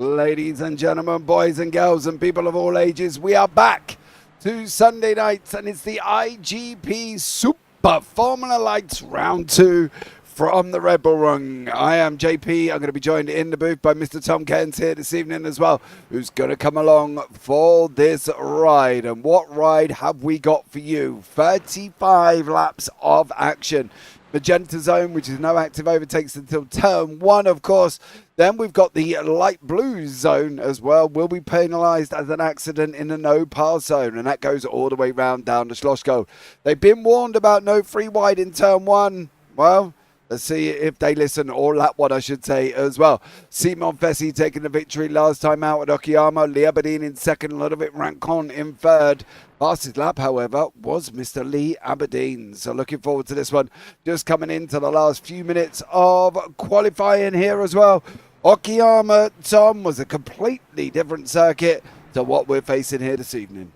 Ladies and gentlemen, boys and girls and people of all ages, we are back to Sunday nights, and it's the IGP Super Formula Lights Round 2 from the RedBull Ring. I am JP. I'm going to be joined in the booth by Mr. Tom Cairns here this evening as well, who's going to come along for this ride. And what ride have we got for you? 35 laps of action. Magenta zone, which is no active overtakes until turn 1, of course. Then we've got the light blue zone as well. Will be penalised as an accident in the no pass zone, and that goes all the way round down the Schlossgo. They've been warned about no free wide in turn 1. Well, let's see if they listen, or lap 1, I should say, as well. Simon Fessi taking the victory last time out at Okayama. Lee Aberdeen in second, Ludovic Rancon in third. Fastest lap, however, was Mr. Lee Aberdeen. So looking forward to this one. Just coming into the last few minutes of qualifying here as well. Okayama, Tom, was a completely different circuit to what we're facing here this evening.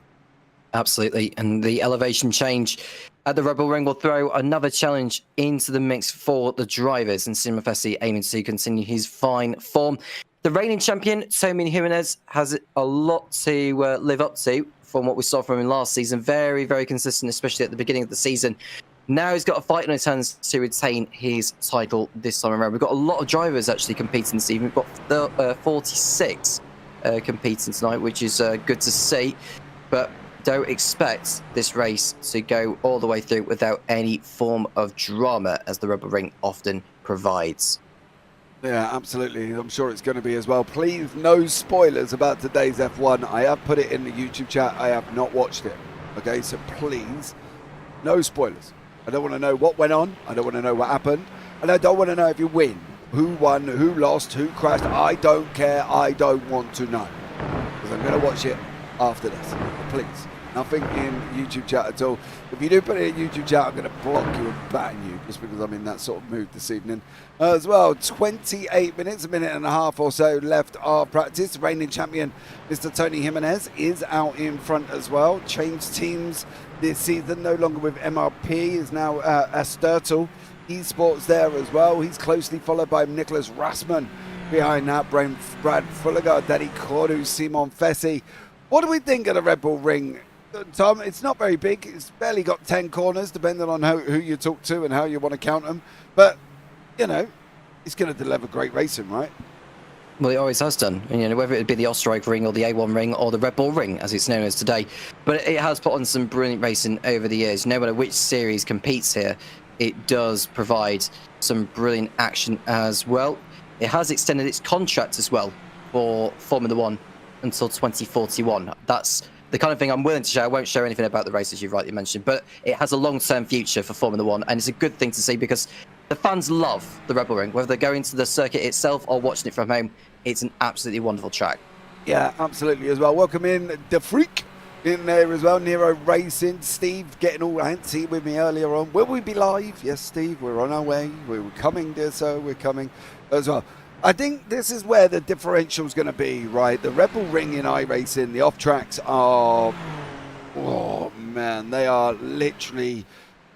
Absolutely, and the elevation change at the RedBull Ring will throw another challenge into the mix for the drivers, and Simon Fessi aiming to continue his fine form. The reigning champion, Tommy Jimenez, has a lot to live up to from what we saw from him last season. Very, very consistent, especially at the beginning of the season. Now he's got a fight on his hands to retain his title this time around. We've got a lot of drivers actually competing this evening. We've got 46 competing tonight, which is good to see. But don't expect this race to go all the way through without any form of drama, as the RedBull Ring often provides. Yeah, absolutely. I'm sure it's going to be as well. Please, no spoilers about today's F1. I have put it in the YouTube chat. I have not watched it. Okay, so please, no spoilers. I don't want to know what went on. I don't want to know what happened. And I don't want to know if you win. Who won, who lost, who crashed. I don't care. I don't want to know. Because I'm going to watch it after this. Please. Nothing in YouTube chat at all. If you do put it in YouTube chat, I'm going to block you and ban you, just because I'm in that sort of mood this evening. As well, 28 minutes, a minute and a half or so left of practice. The reigning champion, Mr. Tony Jimenez, is out in front as well. Changed teams this season, no longer with MRP, is now Asturtle Esports there as well. He's closely followed by Nicholas Rassman. Behind that, Brad Fulliger, Danny Cordu, Simon Fessi. What do we think of the RedBull Ring? Tom, it's not very big. It's barely got 10 corners, depending on who you talk to and how you want to count them. But, you know, it's going to deliver great racing, right? Well, it always has done. You know, whether it be the Ostrike Ring or the A1 Ring or the RedBull Ring, as it's known as today. But it has put on some brilliant racing over the years. No matter which series competes here, it does provide some brilliant action as well. It has extended its contract as well for Formula 1 until 2041. That's the kind of thing I'm willing to share. I won't share anything about the races you rightly mentioned, but it has a long-term future for Formula 1, and it's a good thing to see because the fans love the RedBull Ring. Whether they're going to the circuit itself or watching it from home, it's an absolutely wonderful track. Yeah, absolutely as well. Welcome in the Freak in there as well. Nero Racing. Steve getting all antsy with me earlier on. Will we be live? Yes, Steve, we're on our way. We're coming, dear sir. We're coming as well. I think this is where the differential is going to be, right? The RedBull Ring in iRacing, the off-tracks are, oh man, they are literally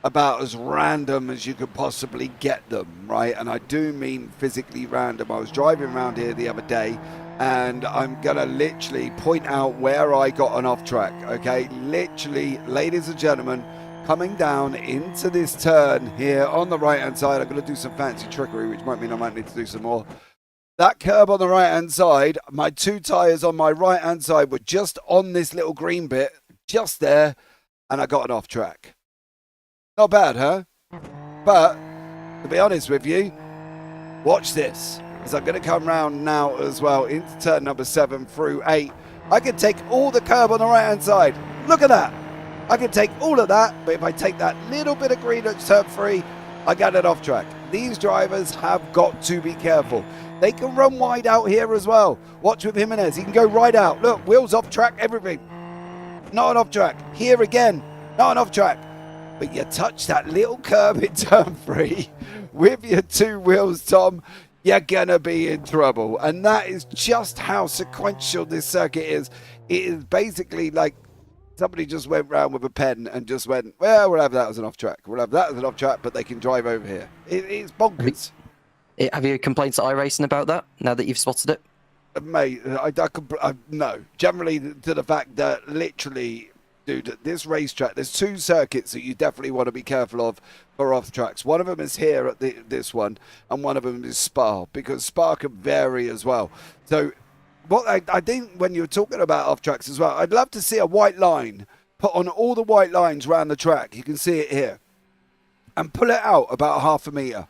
about as random as you could possibly get them, right? And I do mean physically random. I was driving around here the other day, and I'm going to literally point out where I got an off-track, okay? Literally, ladies and gentlemen, coming down into this turn here on the right-hand side. I'm going to do some fancy trickery, which might mean I might need to do some more. That curb on the right-hand side, my two tyres on my right-hand side were just on this little green bit, just there, and I got an off-track. Not bad, huh? But, to be honest with you, watch this, as I'm going to come round now as well into turn number 7 through 8. I can take all the curb on the right-hand side. Look at that. I can take all of that, but if I take that little bit of green at turn 3, I got it off-track. These drivers have got to be careful. They can run wide out here as well. Watch with Jimenez. He can go right out. Look, wheels off track, everything. Not an off track. Here again, not an off track. But you touch that little curb in turn 3 with your two wheels, Tom, you're going to be in trouble. And that is just how sequential this circuit is. It is basically like somebody just went round with a pen and just went, well, we'll have that as an off track. We'll have that as an off track, but they can drive over here. It's bonkers. Have you complained to iRacing about that, now that you've spotted it? Mate, no. Generally, to the fact that literally, dude, this racetrack, there's two circuits that you definitely want to be careful of for off tracks. One of them is here at this one, and one of them is Spa, because Spa can vary as well. So, what I think when you're talking about off tracks as well, I'd love to see a white line put on all the white lines around the track. You can see it here, and pull it out about 0.5 meter.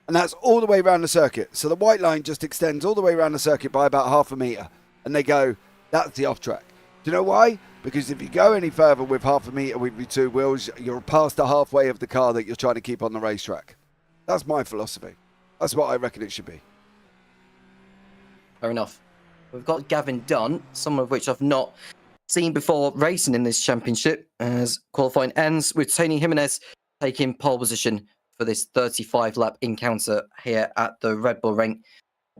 And that's all the way around the circuit. So the white line just extends all the way around the circuit by about 0.5 meter. And they go, that's the off track. Do you know why? Because if you go any further with 0.5 meter with your two wheels, you're past the halfway of the car that you're trying to keep on the racetrack. That's my philosophy. That's what I reckon it should be. Fair enough. We've got Gavin Dunn, some of which I've not seen before racing in this championship, as qualifying ends with Tony Jimenez taking pole position for this 35-lap encounter here at the RedBull Ring.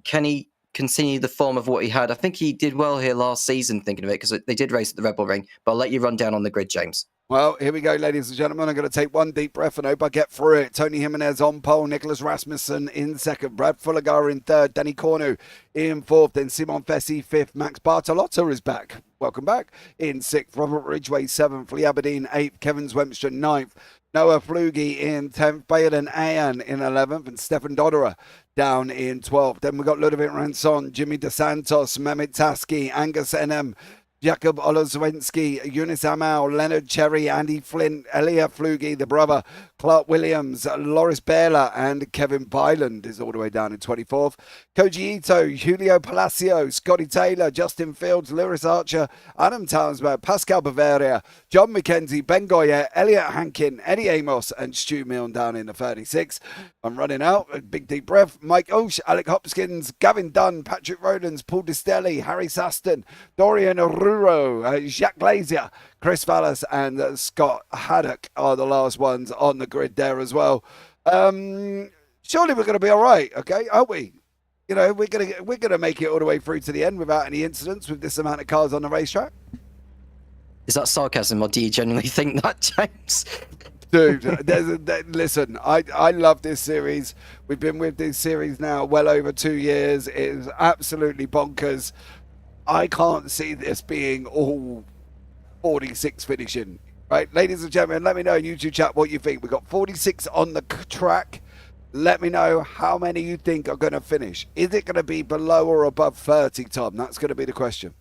Can he continue the form of what he had? I think he did well here last season, thinking of it, because they did race at the RedBull Ring. But I'll let you run down on the grid, James. Well, here we go, ladies and gentlemen. I'm going to take one deep breath and hope I get through it. Tony Jimenez on pole, Nicholas Rasmussen in second, Brad Fulligar in third, Danny Cornu in fourth, then Simon Fessi fifth, Max Bartolotta is back. Welcome back. In sixth, Robert Ridgway seventh, Lee Aberdeen eighth, Kevin Zwemstra ninth, Noah Flugie in 10th, Bayan Ayan in 11th, and Stefan Dodderer down in 12th. Then we got Ludovic Ranson, Jimmy DeSantos, Mehmet Taski, Angus Enem, Jakob Olozwensky, Eunice Amal, Leonard Cherry, Andy Flint, Elia Flugie, the brother, Clark Williams, Loris Bela, and Kevin Byland is all the way down in 24th. Koji Ito, Julio Palacio, Scotty Taylor, Justin Fields, Lewis Archer, Adam Townsburg, Pascal Bavaria, John McKenzie, Ben Goyer, Elliot Hankin, Eddie Amos, and Stu Milne down in the 36th. I'm running out. A big deep breath. Mike Osh, Alec Hopkins, Gavin Dunn, Patrick Rodens, Paul Distelli, Harry Saston, Dorian Aruro, Jacques Glazier, Chris Vallis, and Scott Haddock are the last ones on the grid there as well. Surely we're going to be all right, okay? Aren't we? You know, we're gonna make it all the way through to the end without any incidents with this amount of cars on the racetrack. Is that sarcasm, or do you genuinely think that, James? Dude, listen, I love this series. We've been with this series now well over 2 years. It is absolutely bonkers. I can't see this being all 46 finishing. Right, ladies and gentlemen, let me know in YouTube chat what you think. We've got 46 on the track. Let me know how many you think are going to finish. Is it going to be below or above 30, Tom? That's going to be the question.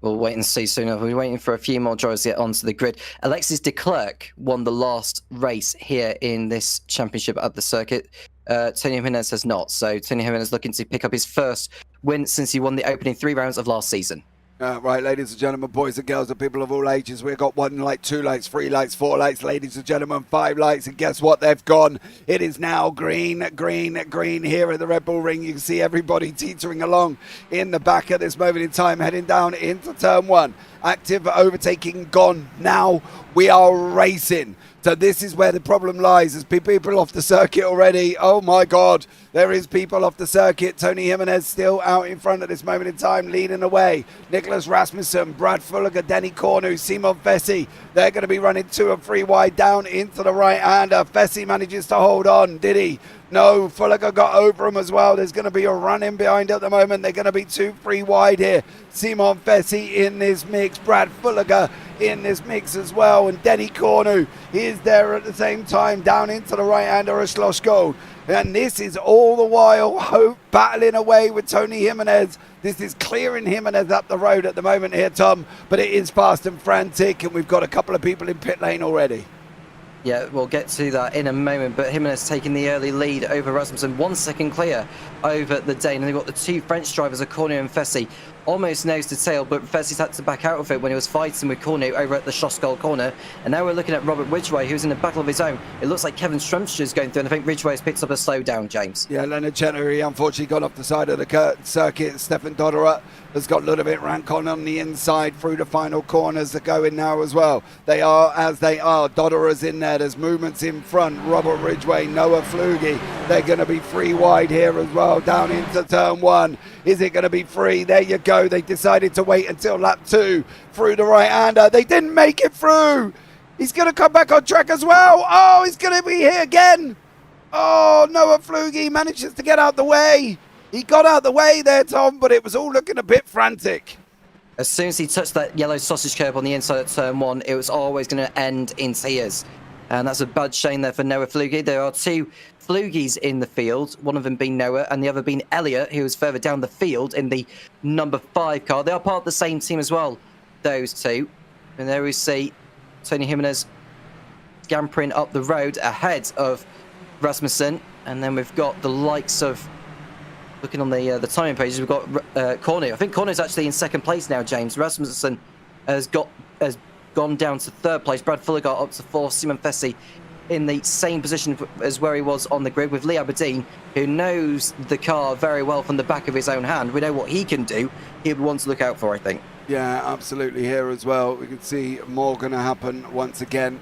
We'll wait and see soon. We're waiting for a few more drivers to get onto the grid. Alexis de Klerk won the last race here in this championship at the circuit. Tony Jimenez has not. So Tony Jimenez looking to pick up his first win since he won the opening 3 rounds of last season. Right, ladies and gentlemen, boys and girls and people of all ages, we've got 1 light, 2 lights, 3 lights, 4 lights, ladies and gentlemen, 5 lights, and guess what? They've gone. It is now green, green, green here at the RedBull Ring. You can see everybody teetering along in the back at this moment in time, heading down into turn 1. Active overtaking gone. Now we are racing. So this is where the problem lies. There's people off the circuit already. Oh my God, there is people off the circuit. Tony Jimenez still out in front at this moment in time, leading away. Nicholas Rasmussen, Brad Fulliger, Danny Cornu, Simon Fessi. They're going to be running 2 and 3 wide down into the right-hander. Fessi manages to hold on, did he? No, Fulliger got over him as well. There's going to be a run in behind at the moment. They're going to be 2-3 wide here. Simon Fessi in this mix. Brad Fulliger in this mix as well. And Denny Cornu is there at the same time down into the right-hander of Schlossgold. And this is all the while Hope battling away with Tony Jimenez. This is clearing Jimenez up the road at the moment here, Tom. But it is fast and frantic. And we've got a couple of people in pit lane already. Yeah, we'll get to that in a moment, but Jimenez taking the early lead over Rasmussen, 1 second clear over the Dane. And they've got the 2 French drivers, Cornu and Fessi, almost nose to tail, but Fessi's had to back out of it when he was fighting with Cornu over at the Schlossgold corner. And now we're looking at Robert Ridgway, who's in a battle of his own. It looks like Kevin Strumstra is going through, and I think Ridgway has picked up a slowdown, James. Yeah, Leonard Chenery unfortunately got off the side of the circuit. Stefan Dodderer has got Ludovic Rancon on the inside through the final corners that go in now as well. They are as they are. Dodderer's in there. There's movements in front. Robert Ridgway, Noah Flugie. They're going to be 3 wide here as well, down into turn 1. Is it going to be 3? There you go. They decided to wait until lap 2 through the right-hander. They didn't make it through. He's going to come back on track as well. Oh, he's going to be here again. Oh, Noah Flugie manages to get out the way. He got out the way there, Tom, but it was all looking a bit frantic. As soon as he touched that yellow sausage curb on the inside of turn 1, it was always going to end in tears. And that's a bad shame there for Noah Flugie. There are 2 Flugies in the field, one of them being Noah and the other being Elliot, who was further down the field in the number 5 car. They are part of the same team as well, those 2. And there we see Tony Jimenez scampering up the road ahead of Rasmussen. And then we've got the likes of, looking on the timing pages, we've got Cornu. I think Cornu's actually in 2nd place now, James. Rasmussen has gone down to 3rd place. Brad Fuller got up to 4th. Simon Fessy in the same position as where he was on the grid, with Lee Aberdeen, who knows the car very well from the back of his own hand. We know what he can do. He'll be one to look out for, I think. Yeah, absolutely. Here as well, we can see more going to happen once again,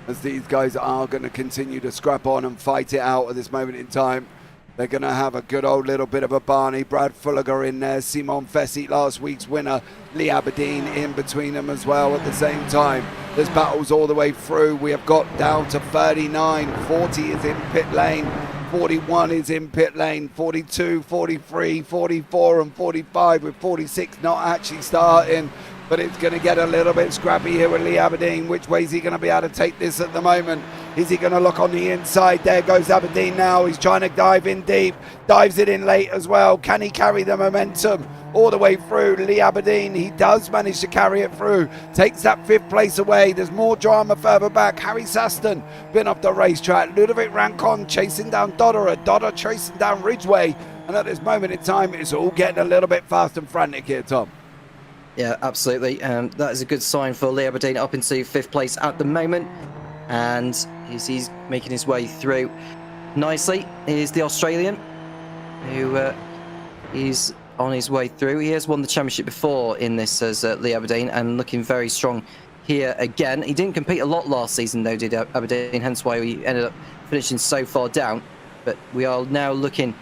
as these guys are going to continue to scrap on and fight it out at this moment in time. They're going to have a good old little bit of a Barney. Brad Fulliger in there, Simon Fessy, last week's winner, Lee Aberdeen in between them as well at the same time. There's battles all the way through. We have got down to 39, 40 is in pit lane, 41 is in pit lane, 42, 43, 44 and 45, with 46 not actually starting. But it's going to get a little bit scrappy here with Lee Aberdeen. Which way is he going to be able to take this at the moment? Is he going to look on the inside? There goes Aberdeen now. He's trying to dive in deep. Dives it in late as well. Can he carry the momentum all the way through? Lee Aberdeen, he does manage to carry it through. Takes that 5th place away. There's more drama further back. Harry Saston been off the racetrack. Ludovic Rancon chasing down Dodder. Dodder chasing down Ridgeway. And at this moment in time, it's all getting a little bit fast and frantic here, Tom. Yeah, absolutely. That is a good sign for Lee Aberdeen, up into 5th place at the moment. And he's making his way through nicely. Here's the Australian, who is on his way through. He has won the championship before in this as Lee Aberdeen, and looking very strong here again. He didn't compete a lot last season, though, did Aberdeen, hence why he ended up finishing so far down. But we are now looking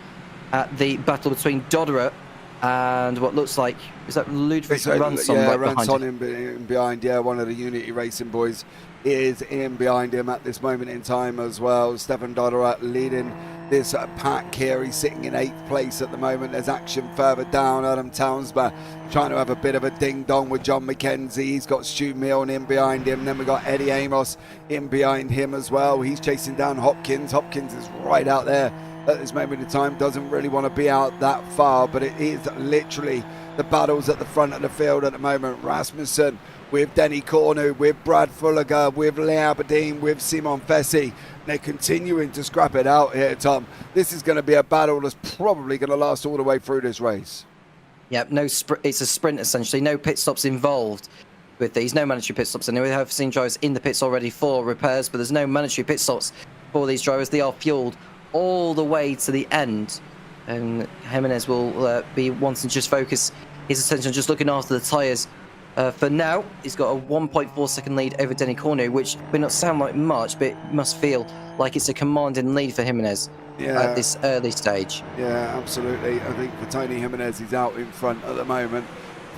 at the battle between Dodderer and what looks like, is that Ludwig Ransson right behind him? in behind, yeah, one of the Unity Racing boys is in behind him at this moment in time as well. Stefan Dodderer leading this pack here. He's sitting in 8th place at the moment. There's action further down. Adam Townsbar trying to have a bit of a ding-dong with John McKenzie. He's got Stu Milne in behind him. Then we've got Eddie Amos in behind him as well. He's chasing down Hopkins. Hopkins is right out there at this moment in time. Doesn't really want to be out that far, but it is literally the battles at the front of the field at the moment. Rasmussen with Denny Cornu, with Brad Fulliger, with Lee Aberdeen, with Simon Fessy. They're continuing to scrap it out here, Tom. This is going to be a battle that's probably going to last all the way through this race. Yeah, it's a sprint essentially. No pit stops involved with these. No mandatory pit stops. And we have seen drivers in the pits already for repairs, but there's no mandatory pit stops for these drivers. They are fueled all the way to the end. And Jimenez will be wanting to just focus his attention just looking after the tyres. For now, he's got a 1.4 second lead over Denny Cornu, which may not sound like much, but it must feel like it's a commanding lead for Jimenez at this early stage. Yeah, absolutely. I think for Tony Jimenez, he's out in front at the moment,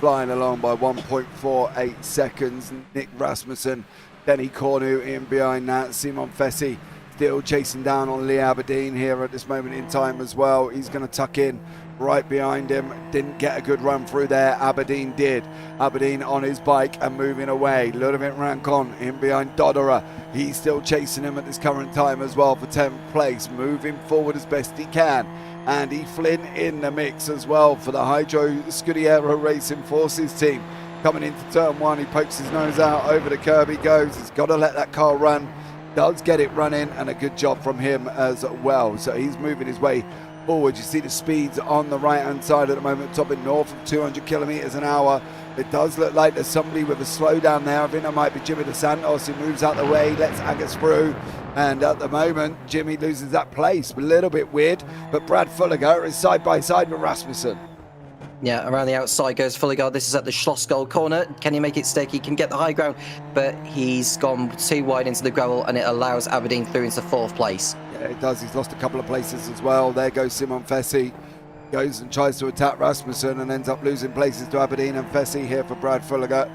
flying along by 1.48 seconds. Nick Rasmussen, Denny Cornu in behind that. Simon Fessy still chasing down on Lee Aberdeen here at this moment in time as well. He's going to tuck in right behind him. Didn't get a good run through there. Aberdeen did. Aberdeen on his bike and moving away. Ludovic Rancon in behind Dodderer. He's still chasing him at this current time as well for 10th place. Moving forward as best he can. Andy Flynn in the mix as well for the Hydro Scudiero Racing Forces team. Coming into turn 1, he pokes his nose out, over the curb he goes. He's got to let that car run. Does get it running, and a good job from him as well. So he's moving his way forward. You see the speeds on the right hand side at the moment, topping north of 200 kilometers an hour. It does look like there's somebody with a slowdown there. I think that might be Jimmy DeSantos, who moves out the way, lets Agus through, and at the moment Jimmy loses that place. A little bit weird, but Brad Fulliger is side by side with Rasmussen. Yeah, around the outside goes Fulliger. This is at the Schlossgold corner. Can he make it stick? He can get the high ground, but he's gone too wide into the gravel, and it allows Aberdeen through into 4th place. Yeah, it does. He's lost a couple of places as well. There goes Simon Fessy. Goes and tries to attack Rasmussen and ends up losing places to Aberdeen and Fessy here for Brad Fulliger.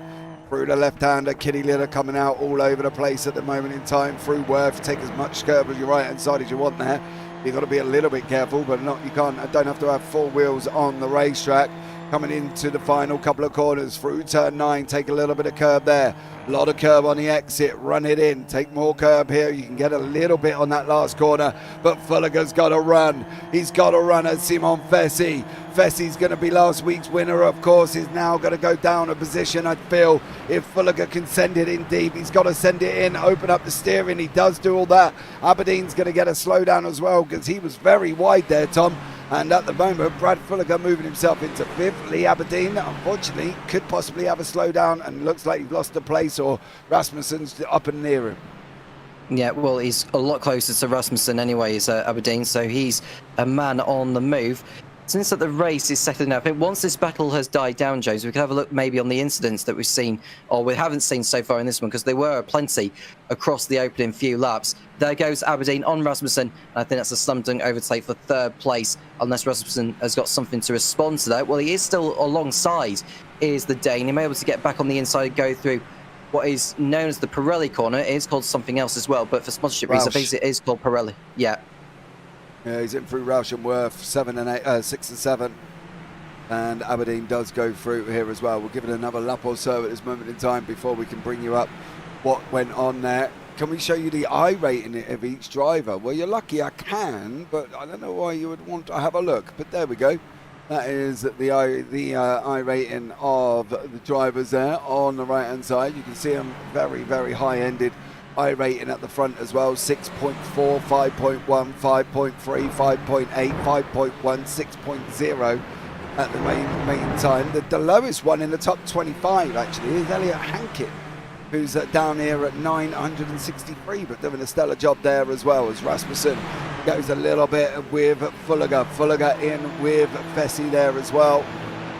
Through the left-hander, Kitty Litter coming out all over the place at the moment in time. Through Worth, take as much curb as your right-hand side as you want there. You've got to be a little bit careful, but not you can't. Don't have to have 4 wheels on the racetrack. Coming into the final couple of corners through turn 9, take a little bit of curb there. A lot of curb on the exit, run it in, take more curb here. You can get a little bit on that last corner, but Fulliger's got to run. He's got to run at Simon Fessy. Fessy's going to be last week's winner, of course, is now going to go down a position, I feel. If Fulliger can send it in deep, he's got to send it in, open up the steering. He does do all that. Aberdeen's going to get a slowdown as well because he was very wide there, Tom. And at the moment, Brad Fulliger moving himself into 5th. Lee Aberdeen, unfortunately, could possibly have a slowdown and looks like he's lost a place, or Rasmussen's up and near him. Yeah, well, he's a lot closer to Rasmussen anyways, Aberdeen, so he's a man on the move. Since that the race is settling out, I think once this battle has died down, James, we can have a look maybe on the incidents that we've seen, or we haven't seen so far in this one, because there were plenty across the opening few laps. There goes Aberdeen on Rasmussen, and I think that's a slam dunk overtake for 3rd place, unless Rasmussen has got something to respond to that. Well, he is still alongside, is the Dane. He may be able to get back on the inside, go through what is known as the Pirelli corner. It is called something else as well, but for sponsorship reasons, I think it is called Pirelli. Yeah. Yeah, he's in through Roush and Worth, 6 and 7. And Aberdeen does go through here as well. We'll give it another lap or so at this moment in time before we can bring you up what went on there. Can we show you the I rating of each driver? Well, you're lucky I can, but I don't know why you would want to have a look. But there we go. That is the I rating of the drivers there on the right-hand side. You can see them very, very high-ended. I rating at the front as well, 6.4, 5.1, 5.3, 5.8, 5.1, 6.0 at the main time. The lowest one in the top 25 actually is Elliot Hankin, who's down here at 963, but doing a stellar job there as well, as Rasmussen goes a little bit with Fulliger. Fulliger in with Fessy there as well.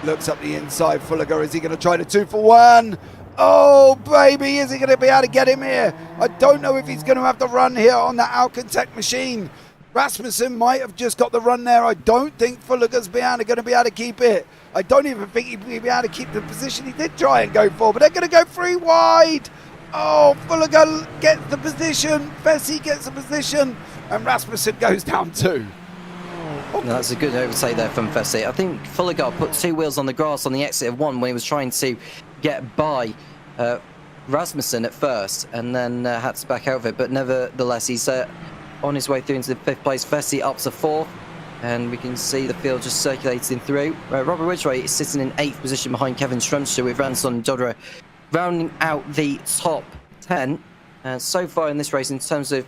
Looks up the inside. Fulliger, is he going to try the 2 for 1? Oh, baby, is he going to be able to get him here? I don't know if he's going to have the run here on that Alcantech machine. Rasmussen might have just got the run there. I don't think Fulliger's going to be able to keep it. I don't even think he'd be able to keep the position he did try and go for, but they're going to go 3 wide. Oh, Fulliger gets the position, Fessy gets the position, and Rasmussen goes down 2. No, that's a good overtake there from Fessy. I think Fulliger put 2 wheels on the grass on the exit of 1 when he was trying to get by Rasmussen at first, and then had to back out of it. But nevertheless, he's on his way through into the 5th place. Fessy up to 4th, and we can see the field just circulating through. Robert Ridgway is sitting in 8th position behind Kevin Strumster, with Ranson Dodra rounding out the top 10. So far in this race, in terms of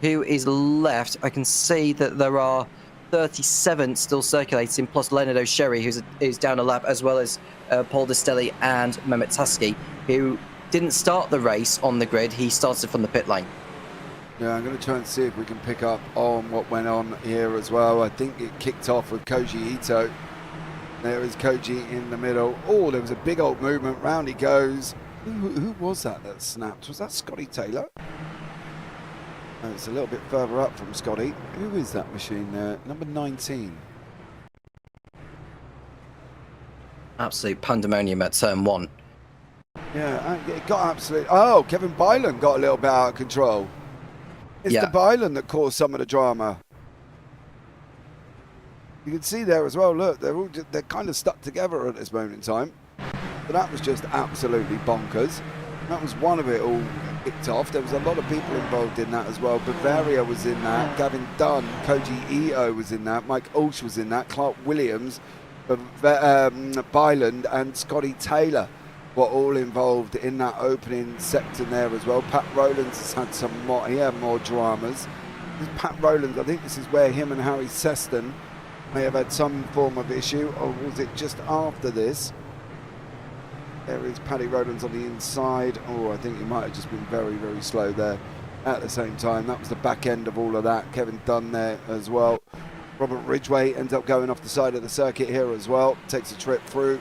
who is left, I can see that there are 37 still circulating, plus Leonard O'Sherry, who's down a lap, as well as Paul Destelli and Mehmet Taski, who didn't start the race on the grid. He started from the pit lane. Yeah, I'm going to try and see if we can pick up on what went on here as well. I think it kicked off with Koji Ito. There is Koji in the middle. Oh, there was a big old movement. Round he goes. Who was that snapped? Was that Scotty Taylor? Oh, it's a little bit further up from Scotty. Who is that machine there? Number 19. Absolute pandemonium at turn 1. Yeah, it got absolutely... Oh, Kevin Byland got a little bit out of control. It's the Byland that caused some of the drama. You can see there as well, look, they're kind of stuck together at this moment in time. But that was just absolutely bonkers. That was one of it all kicked off. There was a lot of people involved in that as well. Bavaria was in that, Gavin Dunn, Koji Ito was in that, Mike Ulsh was in that, Clark Williams, Byland and Scotty Taylor were all involved in that opening section there as well. Pat Rowlands has had some more, he had more dramas. Pat Rowlands, I think this is where him and Harry Seston may have had some form of issue, or was it just after this? There is Paddy Rowlands on the inside. Oh, I think he might have just been very, very slow there at the same time. That was the back end of all of that. Kevin Dunn there as well. Robert Ridgway ends up going off the side of the circuit here as well. Takes a trip through.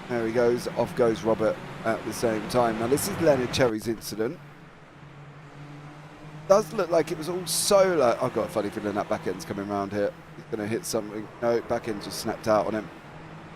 There he goes. Off goes Robert at the same time. Now, this is Leonard Cherry's incident. Does look like it was all solo. I've got a funny feeling that back end's coming around here. He's going to hit something. No, back end just snapped out on him.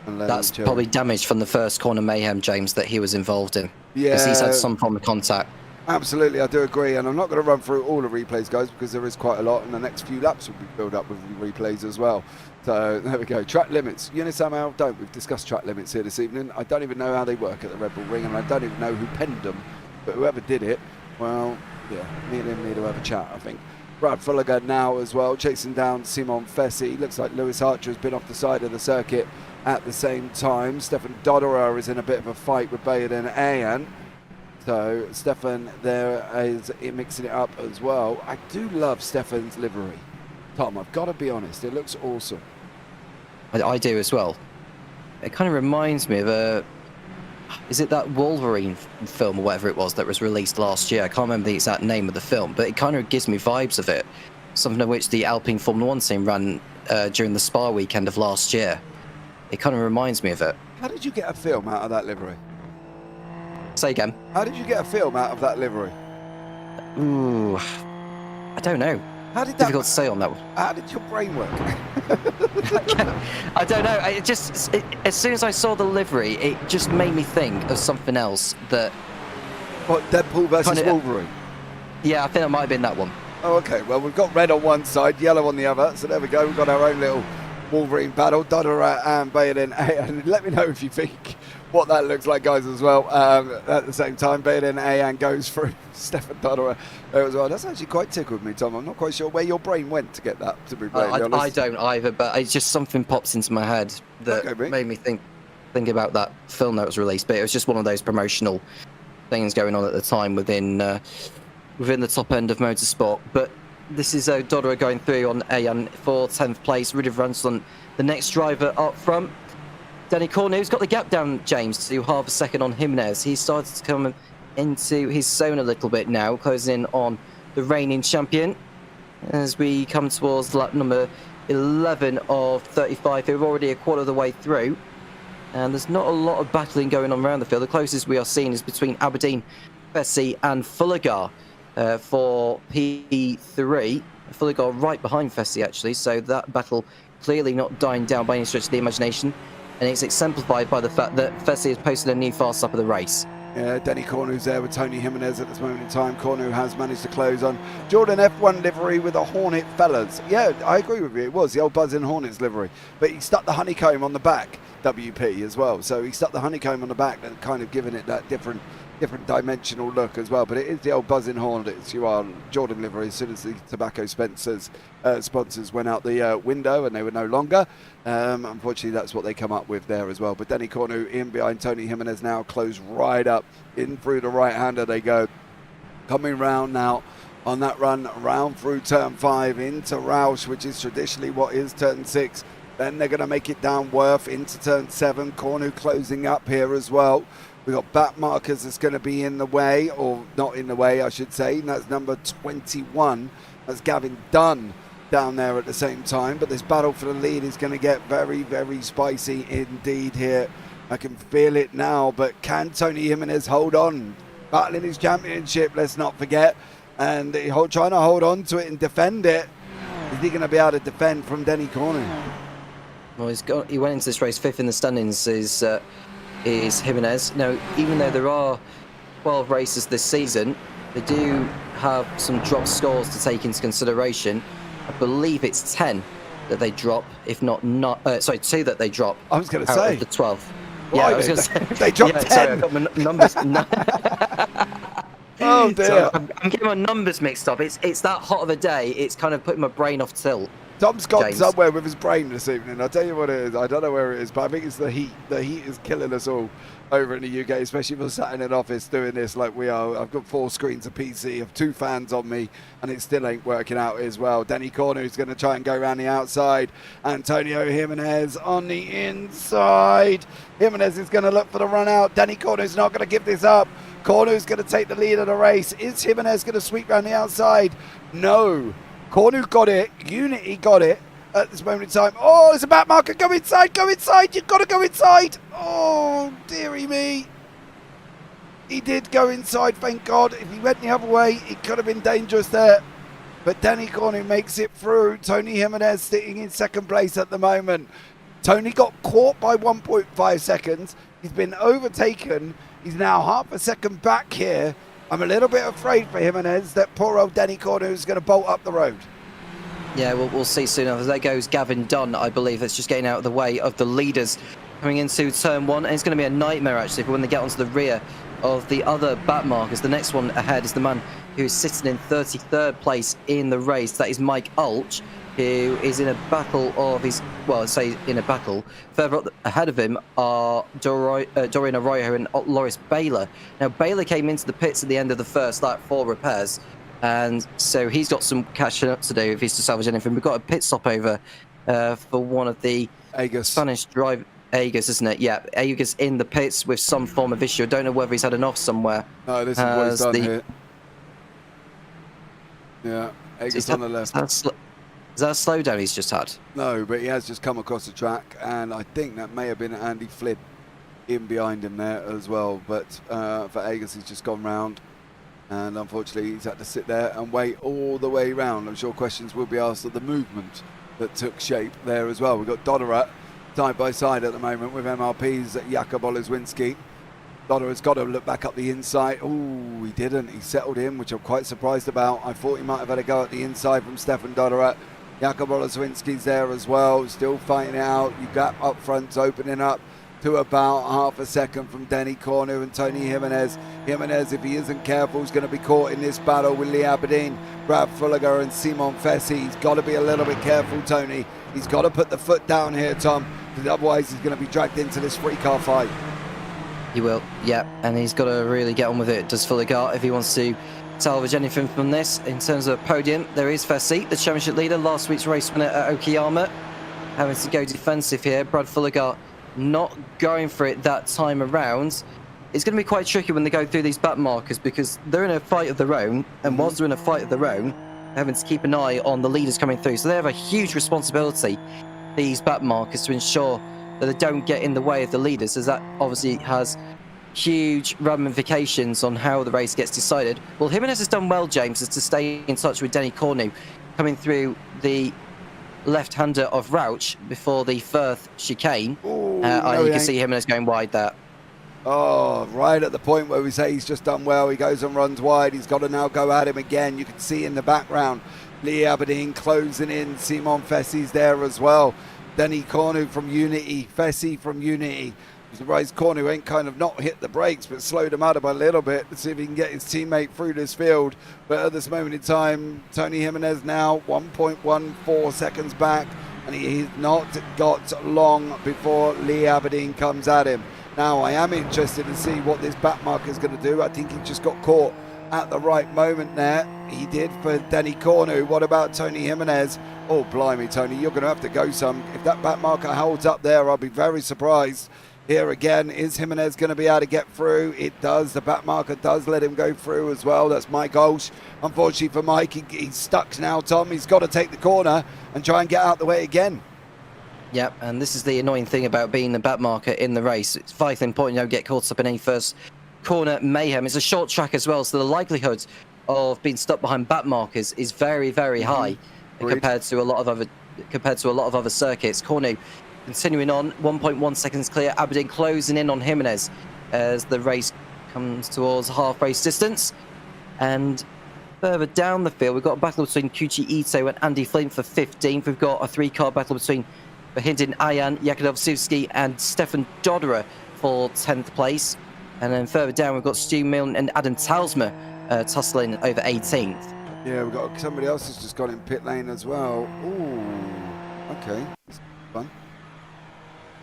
That's probably damage from the first corner mayhem, James, that he was involved in. Yeah. Because he's had some form of contact. Absolutely, I do agree, and I'm not going to run through all the replays, guys, because there is quite a lot, and the next few laps will be filled up with replays as well. So there we go. Track limits. Unisamal, don't. We've discussed track limits here this evening. I don't even know how they work at the RedBull Ring, and I don't even know who penned them, but whoever did it, well, yeah, me and him need to have a chat, I think. Brad Fulliger now as well, chasing down Simon Fessy. Looks like Lewis Archer has been off the side of the circuit at the same time. Stefan Dodderer is in a bit of a fight with Bayoden Ayan. So Stefan there is mixing it up as well. I do love Stefan's livery. Tom, I've got to be honest, it looks awesome. I do as well. It kind of reminds me of is it that Wolverine film or whatever it was that was released last year? I can't remember the exact name of the film, but it kind of gives me vibes of it. Something of which the Alpine Formula 1 team ran during the Spa weekend of last year. It kind of reminds me of it. How did you get a film out of that livery? Say again. How did you get a film out of that livery? Ooh, I don't know. How did that? Difficult to say on that one. How did your brain work? I don't know. As soon as I saw the livery, it just made me think of something else that. What, Deadpool versus kinda, Wolverine? Yeah, I think it might have been that one. Oh, okay. Well, we've got red on one side, yellow on the other. So there we go. We've got our own little Wolverine battle. Dodderer and Bayoden. And let me know if you think what that looks like, guys, as well. At the same time, Bayoden Ayan goes through Stefan Dodderer as well. That's actually quite tickled me, Tom. I'm not quite sure where your brain went to get that, to be blatantly honest. I don't either, but it's just something pops into my head that made me think about that film that was released. But it was just one of those promotional things going on at the time within the top end of motorsport. But this is Dodderer going through on Ayan for 10th place. Rudy Ransson, the next driver up front. Danny Cornu's got the gap down, James, to half a second on Jimenez. He started to come into his zone a little bit now, closing in on the reigning champion. As we come towards lap number 11 of 35, we're already a quarter of the way through. And there's not a lot of battling going on around the field. The closest we are seeing is between Aberdeen, Fessy and Fulliger for P3. Fulliger right behind Fessy, actually, so that battle clearly not dying down by any stretch of the imagination. And it's exemplified by the fact that Fessy has posted a new fast lap of the race. Yeah, Denny Cornu's there with Tony Jimenez at this moment in time. Cornu has managed to close on Jordan F1 livery with a Hornet fellas. Yeah, I agree with you. It was the old Buzzin' Hornets livery. But he stuck the honeycomb on the back, WP, as well. So he stuck the honeycomb on the back and kind of giving it that different dimensional look as well. But it is the old Buzzin' Hornets. You are Jordan livery as soon as the tobacco sponsors went out the window and they were no longer. Unfortunately, that's what they come up with there as well. But Denny Cornu in behind Tony Jimenez now, close right up in through the right-hander they go. Coming round now on that run round through turn 5 into Roush, which is traditionally what is turn 6. Then they're going to make it down Worth into turn 7. Cornu closing up here as well. We've got back markers that's going to be in the way, or not in the way, I should say. And that's number 21. That's Gavin Dunn down there at the same time. But this battle for the lead is going to get very, very spicy indeed here. I can feel it now. But can Tony Jimenez hold on? Battling his championship, let's not forget. And trying to hold on to it and defend it. Is he going to be able to defend from Denny Cornu? Well, he went into this race 5th in the standings, is Jimenez. Now, even though there are 12 races this season, they do have some drop scores to take into consideration. I believe it's 10 that they drop, if not 2 that they drop. I was going to out say of the 12. Yeah, I was going to say they dropped 10. Sorry, I got my numbers. Oh dear! So I'm getting my numbers mixed up. It's that hot of a day. It's kind of putting my brain off tilt. Tom's got James. somewhere with his brain this evening. I'll tell you what it is. I don't know where it is, but I think it's the heat. The heat is killing us all over in the UK, especially if we're sat in an office doing this like we are. I've got 4 screens of PC, of 2 fans on me, and it still ain't working out as well. Denny Cornu's going to try and go around the outside. Antonio Jimenez on the inside. Jimenez is going to look for the run out. Denny Cornu's not going to give this up. Cornu's going to take the lead of the race. Is Jimenez going to sweep around the outside? No. Cornu got it. Unity got it at this moment in time. Oh, there's a back marker. Go inside. Go inside. You've got to go inside. Oh, dearie me. He did go inside, thank God. If he went the other way, it could have been dangerous there. But Danny Cornu makes it through. Tony Jimenez sitting in 2nd place at the moment. Tony got caught by 1.5 seconds. He's been overtaken. He's now half a second back here I'm a little bit afraid for Jimenez that poor old Denny Corner is going to bolt up the road. Yeah, we'll see soon enough. There goes Gavin Dunn, I believe, that's just getting out of the way of the leaders coming into turn 1. And it's going to be a nightmare, actually, for when they get onto the rear of the other back markers. The next one ahead is the man who's sitting in 33rd place in the race. That is Mike Ulch, who is in a battle of his, well, I'd say in a battle. Further up ahead of him are Dorian Arroyo and Loris Baylor. Now, Baylor came into the pits at the end of the first lap for repairs, and so he's got some catching up to do if he's to salvage anything. We've got a pit stop over for one of the Spanish drive. Agus, isn't it? Yeah, Agus in the pits with some form of issue. I don't know whether he's had an off somewhere. No, this is what he's done here. Yeah, Agus on the left. Is that a slowdown he's just had? No, but he has just come across the track, and I think that may have been Andy Flynn in behind him there as well. But for Agus, he's just gone round, and unfortunately he's had to sit there and wait all the way round. I'm sure questions will be asked of the movement that took shape there as well. We've got Dodderat side by side at the moment with MRP's Jakub Oleszwinski. Dodderat's got to look back up the inside. Oh, he didn't. He settled in, which I'm quite surprised about. I thought he might have had a go at the inside from Stefan Dodderat. Jakub Oleszwinski's there as well, still fighting it out. You got up front's opening up to about half a second from Denny Cornu and Tony Jimenez. Jimenez, if he isn't careful, is going to be caught in this battle with Lee Aberdeen, Brad Fulliger and Simon Fessy. He's got to be a little bit careful, Tony. He's got to put the foot down here, Tom, because otherwise he's going to be dragged into this free car fight. He will, yeah, and he's got to really get on with it, does Fulliger, if he wants to salvage anything from this. In terms of podium, there is Fessy, the championship leader, last week's race winner at Okayama, having to go defensive here. Brad Fulliger not going for it that time around. It's going to be quite tricky when they go through these back markers, because they're in a fight of their own, and whilst they're in a fight of their own, having to keep an eye on the leaders coming through. So they have a huge responsibility, these back markers, to ensure that they don't get in the way of the leaders, as that obviously has huge ramifications on how the race gets decided. Well, Jimenez has done well, James, is to stay in touch with Denny Cornu, coming through the left-hander of Rauch before the Firth chicane. Ooh, you can see Jimenez going wide there. Oh, right at the point where we say he's just done well. He goes and runs wide. He's got to now go at him again. You can see in the background Lee Aberdeen closing in. Simon Fessy's there as well. Denny Cornu from Unity. Fessy from Unity. Surprised Cornu ain't kind of not hit the brakes, but slowed him out by a little bit to see if he can get his teammate through this field. But at this moment in time, Tony Jimenez now 1.14 seconds back, and he's not got long before Lee Aberdeen comes at him. Now, I am interested to see what this back marker is going to do. I think he just got caught at the right moment there. He did for Denny Cornu. What about Tony Jimenez? Oh, blimey, Tony, you're going to have to go some. If that back marker holds up there, I'll be very surprised. Here again, is Jimenez going to be able to get through? It does. The back marker does let him go through as well. That's Mike Olsch. Unfortunately for Mike, he's stuck now, Tom. He's got to take the corner and try and get out the way again. Yep, and this is the annoying thing about being the back marker in the race. It's vitally important you don't get caught up in any first corner mayhem. It's a short track as well, so the likelihood of being stuck behind back markers is very, very high compared to a lot of other circuits. Cornu continuing on, 1.1 seconds clear. Aberdeen closing in on Jimenez as the race comes towards half race distance. And further down the field, we've got a battle between Kuchi Ito and Andy Flynn for 15th. We've got a three-car battle between Bahindin Ayan, Yakudovsivsky and Stefan Dodderer for 10th place. And then further down, we've got Stu Milne and Adam Talsma tussling over 18th. Yeah, we've got somebody else who's just gone in pit lane as well. Ooh, okay, that's fun.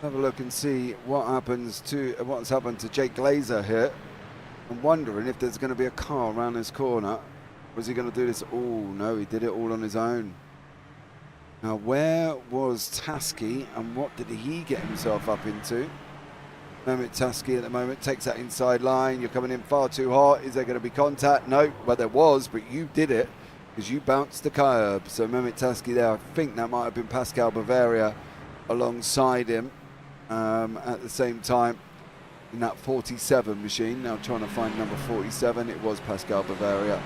Have a look and see what's happened to Jake Glazer here. I'm wondering if there's going to be a car around this corner. Was he going to do this? Oh no, he did it all on his own. Now, where was Tasky and what did he get himself up into? Mehmet Tasky at the moment takes that inside line. You're coming in far too hot. Is there going to be contact? No, well there was, but you did it because you bounced the curb. So Mehmet Tasky there, I think that might have been Pascal Bavaria alongside him at the same time in that 47 machine. Now trying to find number 47. It was Pascal Bavaria.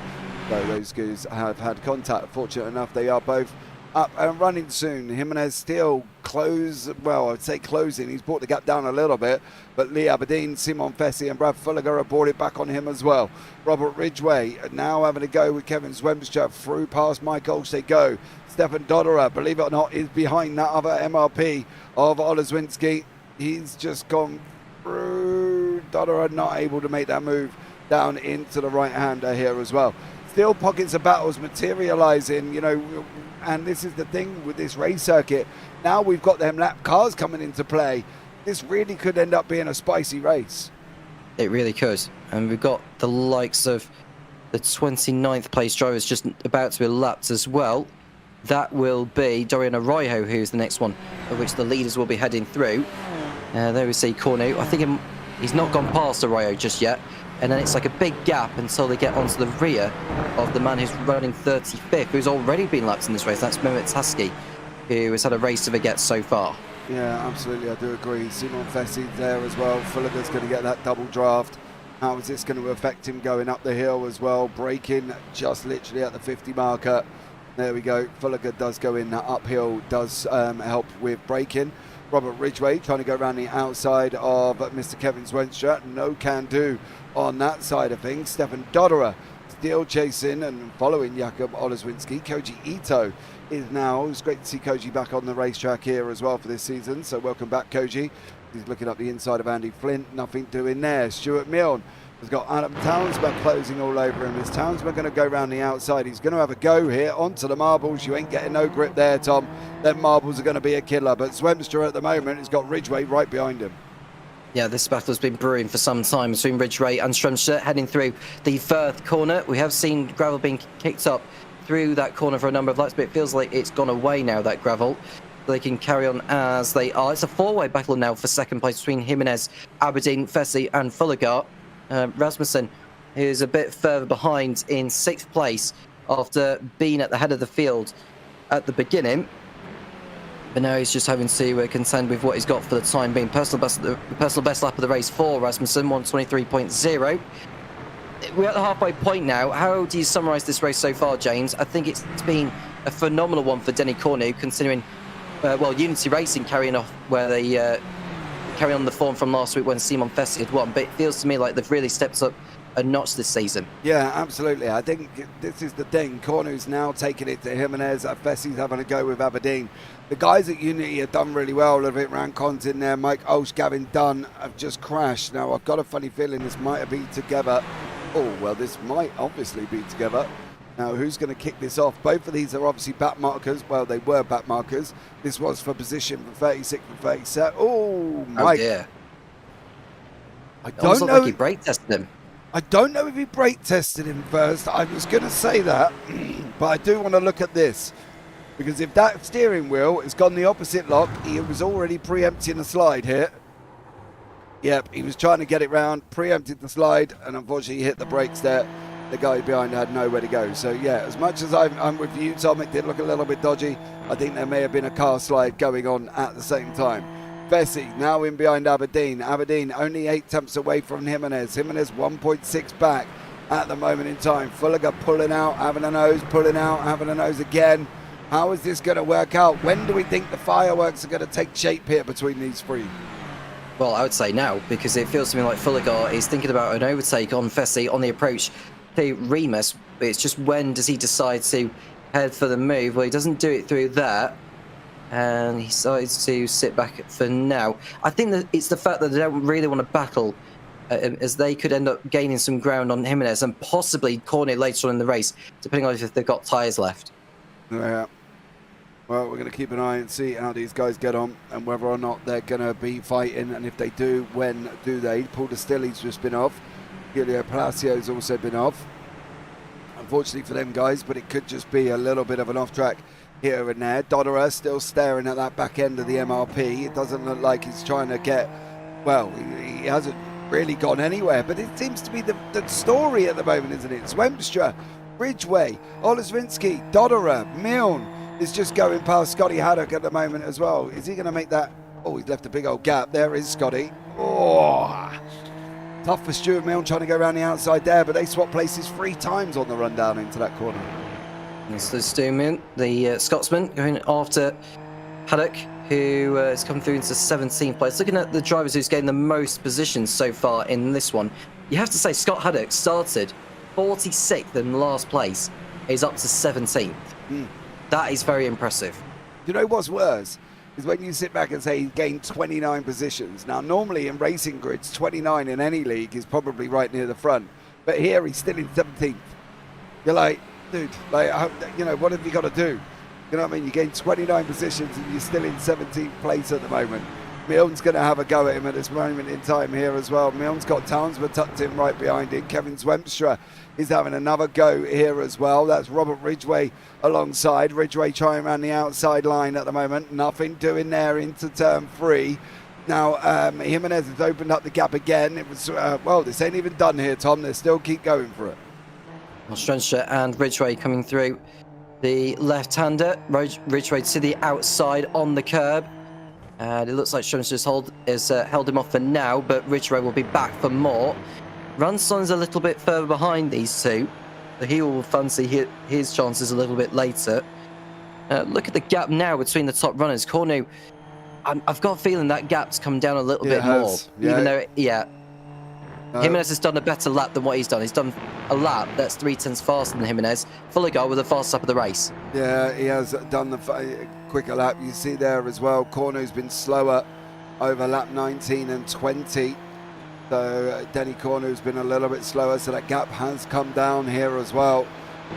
So those guys have had contact. Fortunate enough, they are both up and running soon. Jimenez still I'd say closing. He's brought the gap down a little bit, but Lee Aberdeen, Simon Fessy and Brad Fulliger have brought it back on him as well. Robert Ridgway now having a go with Kevin Swemstra through past Mike Olsz they go. Stefan Dodderer, believe it or not, is behind that other MRP of Oleszwinski. He's just gone through. Dodderer not able to make that move down into the right-hander here as well. Still pockets of battles materialising, and this is the thing with this race circuit. Now we've got them lap cars coming into play. This really could end up being a spicy race. It really could. And we've got the likes of the 29th place drivers just about to be lapped as well. That will be Dorian Arroyo, who's the next one, of which the leaders will be heading through. There we see Cornu. I think he's not gone past Arroyo just yet. And then it's like a big gap until they get onto the rear of the man who's running 35th, who's already been lapped in this race. That's Mehmet Taski, who has had a race to forget so far. Yeah, absolutely, I do agree. Simon Fessy there as well. Fulliger's going to get that double draft. How is this going to affect him going up the hill as well? Braking just literally at the 50 marker. There we go. Fulliger does go in that uphill, does help with braking. Robert Ridgway trying to go around the outside of Mr. Kevin Swenstra. No can do on that side of things. Stefan Dodderer still chasing and following Jakub Oleszwinski. Koji Ito is now. It's great to see Koji back on the racetrack here as well for this season. So welcome back, Koji. He's looking up the inside of Andy Flint. Nothing doing there. Stuart Milne has got Adam Townsend closing all over him. Is Townsend going to go around the outside? He's going to have a go here onto the marbles. You ain't getting no grip there, Tom. Them marbles are going to be a killer. But Swemstra at the moment has got Ridgway right behind him. Yeah, this battle's been brewing for some time between Ridgway and Swemstra heading through the Firth corner. We have seen gravel being kicked up through that corner for a number of laps, but it feels like it's gone away now, that gravel. They can carry on as they are. It's a four-way battle now for second place between Jimenez, Aberdeen, Fessy and Fulliger. Rasmussen, who's a bit further behind in 6th place after being at the head of the field at the beginning. But now he's just having to contend with what he's got for the time being. Personal best lap of the race for Rasmussen, 123.0. We're at the halfway point now. How do you summarise this race so far, James? I think it's been a phenomenal one for Denny Cornu, considering, Unity Racing carrying off where they carry on the form from last week when Simon Fessy had won. But it feels to me like they've really stepped up a notch this season. Yeah, absolutely. I think this is the thing. Cornu's now taking it to Jimenez. Fessy's having a go with Aberdeen. The guys at Unity have done really well. A little bit Rancon's in there. Mike Olsz, Gavin Dunn have just crashed. Now, I've got a funny feeling this might be together. Oh, well, this might obviously be together. Now, who's going to kick this off? Both of these are obviously back markers. Well, they were back markers. This was for position for 36 and 37. Oh, Mike. Oh, dear. I don't know. Like he brake tested him. I don't know if he brake tested him first. I was going to say that, but I do want to look at this. Because if that steering wheel has gone the opposite lock, he was already preempting the slide here. Yep, he was trying to get it round, preempted the slide, and unfortunately he hit the brakes there. The guy behind had nowhere to go. So yeah, as much as I'm with you, Tom, it did look a little bit dodgy. I think there may have been a car slide going on at the same time. Fessy now in behind Aberdeen. Aberdeen only 8 tenths away from Jimenez. Jimenez 1.6 back at the moment in time. Fulliger pulling out, having a nose, pulling out, having a nose again. How is this going to work out? When do we think the fireworks are going to take shape here between these three? Well, I would say now, because it feels to me like Fulliger is thinking about an overtake on Fessy on the approach to Remus. It's just when does he decide to head for the move? Well, he doesn't do it through that. And he decides to sit back for now. I think that it's the fact that they don't really want to battle, as they could end up gaining some ground on Jimenez and possibly Cornu later on in the race, depending on if they've got tyres left. Yeah. Well, we're going to keep an eye and see how these guys get on and whether or not they're going to be fighting. And if they do, when do they? Paul Distilli's just been off. Giulio Palacio's also been off. Unfortunately for them guys, but it could just be a little bit of an off-track here and there. Dodderer still staring at that back end of the MRP. It doesn't look like he's trying to get, well, he hasn't really gone anywhere, but it seems to be the story at the moment, isn't it? Swemstra, Ridgway, Oleszwinski, Dodderer, Milne is just going past Scotty Haddock at the moment as well. Is he going to make that? Oh, he's left a big old gap. There is Scotty. Oh, tough for Stuart Milne trying to go around the outside there, but they swap places 3 times on the run down into that corner. It's the Stuart Milne, the Scotsman, going after Haddock, who has come through into 17th place. Looking at the drivers who's gained the most positions so far in this one, you have to say Scott Haddock started 46th in last place. He's up to 17th. That is very impressive. You know what's worse is when you sit back and say he gained 29 positions. Now, normally in racing grids, 29 in any league is probably right near the front. But here he's still in 17th. You're like, dude, like, you know, what have you got to do? You know what I mean? You gained 29 positions and you're still in 17th place at the moment. Milne's going to have a go at him at this moment in time here as well. Milne's got Townsend tucked in right behind him. Kevin Zwemstra is having another go here as well. That's Robert Ridgway alongside. Ridgway trying around the outside line at the moment. Nothing doing there into turn 3. Now, Jimenez has opened up the gap again. It was, well, this ain't even done here, Tom. They still keep going for it. Well, Strenstra and Ridgway coming through. The left-hander, Ridgway to the outside on the curb. And it looks like Strenstra has held him off for now, but Ridgway will be back for more. Ranson's a little bit further behind these two, so he will fancy his chances a little bit later. Look at the gap now between the top runners. Cornu, I've got a feeling that gap's come down a little bit more. Yeah. Even though, Jimenez has done a better lap than what he's done. He's done a lap that's 3/10 faster than Jimenez. Fulligar with the fastest lap of the race. Yeah, he has done the quicker lap. You see there as well. Cornu's been slower over lap 19 and 20. So Denny Cornu's been a little bit slower, so that gap has come down here as well.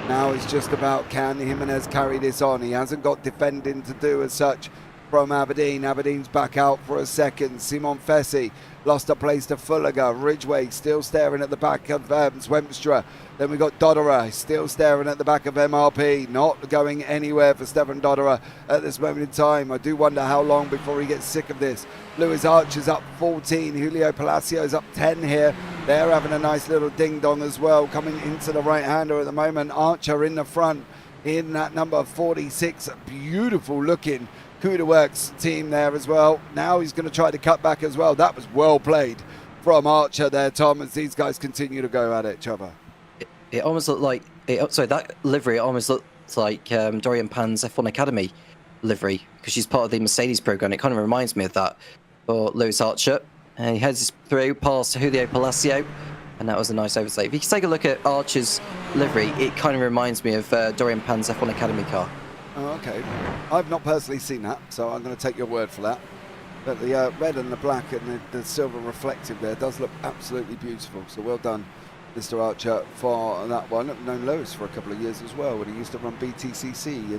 Now it's just about, can Jimenez carry this on? He hasn't got defending to do as such from Aberdeen. Aberdeen's back out for a second. Simon Fessy lost a place to Fulligar. Ridgway still staring at the back of Zwemstra. Then we got Dodderer still staring at the back of MRP. Not going anywhere for Stefan Dodderer at this moment in time. I do wonder how long before he gets sick of this. Lewis Archer's up 14. Julio Palacios up 10 here. They're having a nice little ding-dong as well, coming into the right-hander at the moment. Archer in the front in that number 46. A beautiful looking Cuda Works team there as well. Now he's going to try to cut back as well. That was well played from Archer there, Tom, as these guys continue to go at each other. It almost looked like, that livery almost looks like Dorian Pan's F1 Academy livery, because she's part of the Mercedes program. It kind of reminds me of that for Lewis Archer. And he heads through past Julio Palacio, and that was a nice overtake. If you take a look at Archer's livery, it kind of reminds me of Dorian Pan's F1 Academy car. Oh, okay. I've not personally seen that, so I'm going to take your word for that. But the red and the black and the silver reflective there does look absolutely beautiful. So well done, Mr. Archer, for that one. I've known Lewis for a couple of years as well, when he used to run BTCC,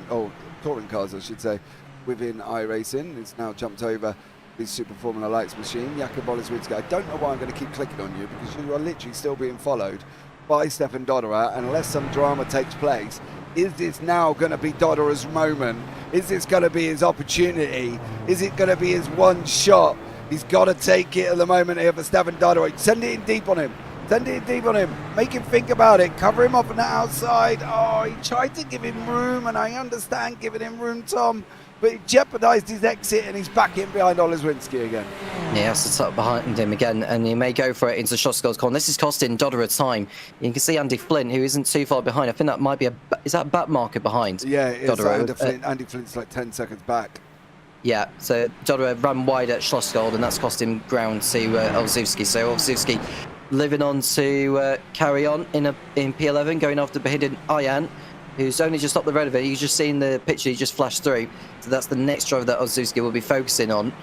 touring cars, I should say, within iRacing. He's now jumped over the Super Formula Lights machine. Jakub Oleswicki. I don't know why I'm going to keep clicking on you, because you are literally still being followed by Stefan Dodderer, unless some drama takes place. Is this now going to be Dodderer's moment? Is this going to be his opportunity? Is it going to be his one shot? He's got to take it at the moment here for Stefan Dodderer. Send it in deep on him. Send it in deep on him. Make him think about it. Cover him off on the outside. Oh, he tried to give him room, and I understand giving him room, Tom, but he jeopardised his exit, and he's back in behind Oleswicki again. Yeah, so up behind him again, and he may go for it into Schlossgold's corner. This is costing Dodderer time. You can see Andy Flint, who isn't too far behind. I think that might be is that a back marker behind? Yeah, it is. Dodderer. Andy Flint's like 10 seconds back. Yeah, so Dodderer ran wide at Schlossgold, and that's cost him ground to Olszewski. So Olszewski living on to carry on in P11, going after Behidin Ayan, who's only just up the road of it. You've just seen the picture he just flashed through. So that's the next driver that Olszewski will be focusing on.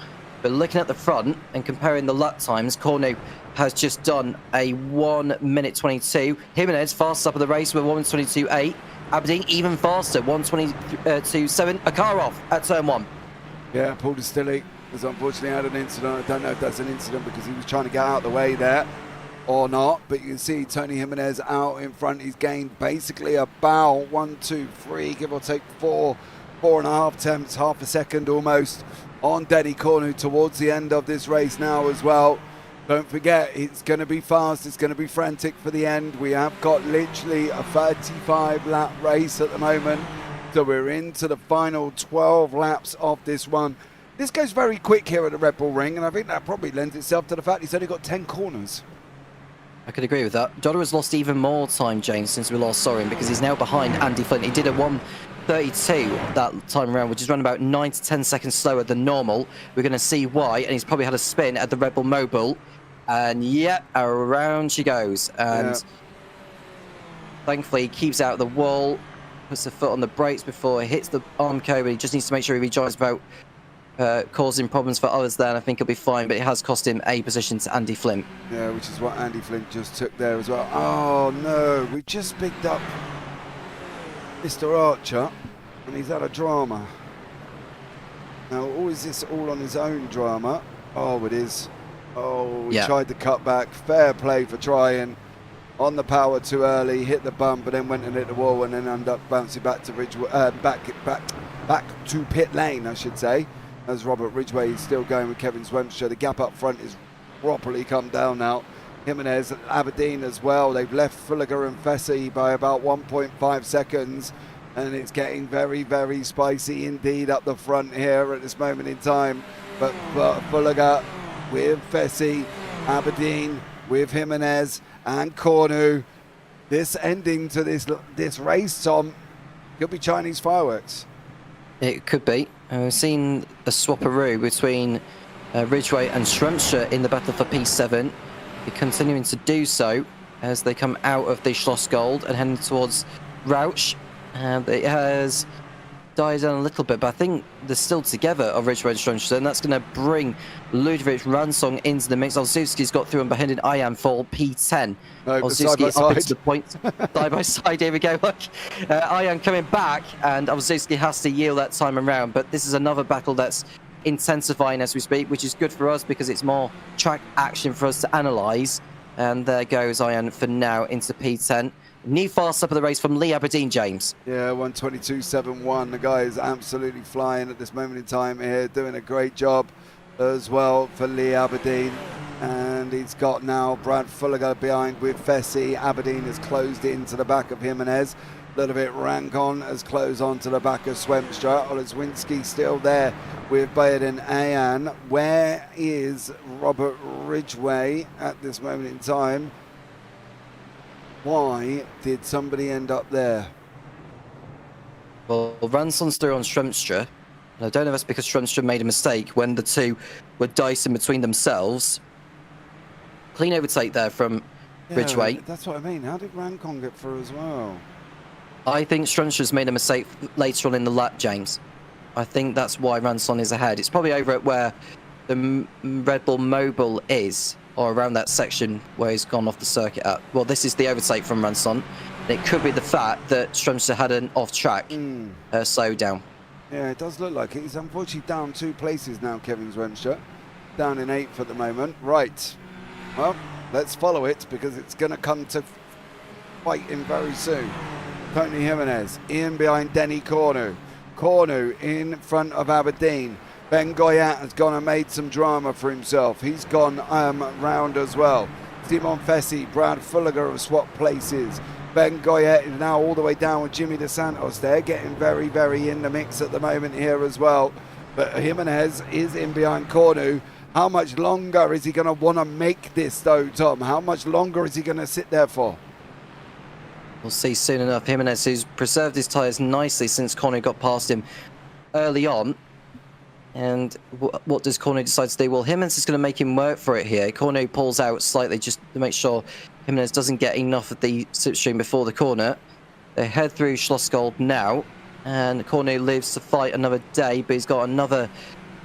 But looking at the front and comparing the lap times, Cornu has just done a 1 minute 22. Jimenez fastest up of the race with 1:22.8. Aberdeen even faster, 1:22.7. A car off at turn 1. Yeah, Paul Distilly has unfortunately had an incident. I don't know if that's an incident because he was trying to get out of the way there or not, but you can see Tony Jimenez out in front. He's gained basically about 1, 2, 3, give or take 4.5 tenths, half a second almost on Denny Cornu towards the end of this race now as well. Don't forget, it's going to be fast, it's going to be frantic for the end. We have got literally a 35 lap race at the moment, so we're into the final 12 laps of this one. This goes very quick here at the Red Bull Ring, and I think that probably lends itself to the fact he's only got 10 corners. I could agree with that. Dodder has lost even more time, James, since we last saw him, because he's now behind Andy Flint. He did a 32 that time around, which is around about 9 to 10 seconds slower than normal. We're going to see why, and he's probably had a spin at the RedBull Mobile, and yeah, around she goes. And thankfully, he keeps out of the wall, puts the foot on the brakes before it hits the arm code, but he just needs to make sure he rejoins without causing problems for others there, and I think he'll be fine, but it has cost him a position to Andy Flint. Yeah, which is what Andy Flint just took there as well. Oh no, we just picked up Mr. Archer, and he's had a drama. Now, or is this all on his own drama? Oh, it is. Oh, he tried to cut back. Fair play for trying. On the power too early, hit the bump, but then went and hit the wall, and then ended up bouncing back to back to pit lane, I should say. As Robert Ridgway is still going with Kevin Swemstra. The gap up front is properly come down now. Jimenez, Aberdeen as well. They've left Fulliger and Fessy by about 1.5 seconds. And it's getting very, very spicy indeed up the front here at this moment in time. But Fulliger with Fessy, Aberdeen with Jimenez and Cornu. This ending to this race, Tom, could be Chinese fireworks. It could be. We've seen a swapperoo between Ridgway and Schremstra in the battle for P7. They're continuing to do so as they come out of the Schlossgold and heading towards Rauch. It has died down a little bit, but I think they're still together of Ridgway and Schremstra, and that's going to bring Ludovic Ransong into the mix. Olszewski's got through and behind an Ian for P10. Olszewski up into the point. Side by side, here we go. Look, Ian coming back, and Olszewski has to yield that time around, but this is another battle that's intensifying as we speak, which is good for us because it's more track action for us to analyse. And there goes Ian for now into P10. New fast up of the race from Lee Aberdeen, James. Yeah, 122.71. The guy is absolutely flying at this moment in time here, doing a great job as well for Lee Aberdeen. And he's got now Brad Fulliger behind with Fessy. Aberdeen has closed into the back of Jimenez. Ludovic Rancon has closed onto the back of Swemstra. Oleszewski still there with Bayard Ayan. Where is Robert Ridgway at this moment in time? Why did somebody end up there? Well, Ranson's through on Schremstra. I don't know if that's because Schremstra made a mistake when the two were dicing between themselves. Clean overtake there from Ridgway. That's what I mean. How did Rancon get through as well? I think Schremstra's made a mistake later on in the lap, James. I think that's why Ranson is ahead. It's probably over at where the RedBull Mobile is, or around that section where he's gone off the circuit at. Well, this is the overtake from Ranson. It could be the fact that Schremstra had an off-track slowdown. Yeah, it does look like it. He's unfortunately down 2 places now, Kevin Swemstra. Down in 8th at the moment. Right. Well, let's follow it because it's going to come to fighting very soon. Tony Jimenez in behind Denny Cornu. Cornu in front of Aberdeen. Ben Goyat has gone and made some drama for himself. He's gone round as well. Simon Fessy, Brad Fulliger have swapped places. Ben Goyet is now all the way down with Jimmy DeSantos there, getting very, very in the mix at the moment here as well. But Jimenez is in behind Cornu. How much longer is he going to want to make this though, Tom? How much longer is he going to sit there for? We'll see soon enough. Jimenez, who's preserved his tyres nicely since Cornu got past him early on. And what does Cornu decide to do? Well, Jimenez is going to make him work for it here. Cornu pulls out slightly just to make sure Jimenez doesn't get enough of the slipstream before the corner. They head through Schlossgold now, and Cornu lives to fight another day, but he's got another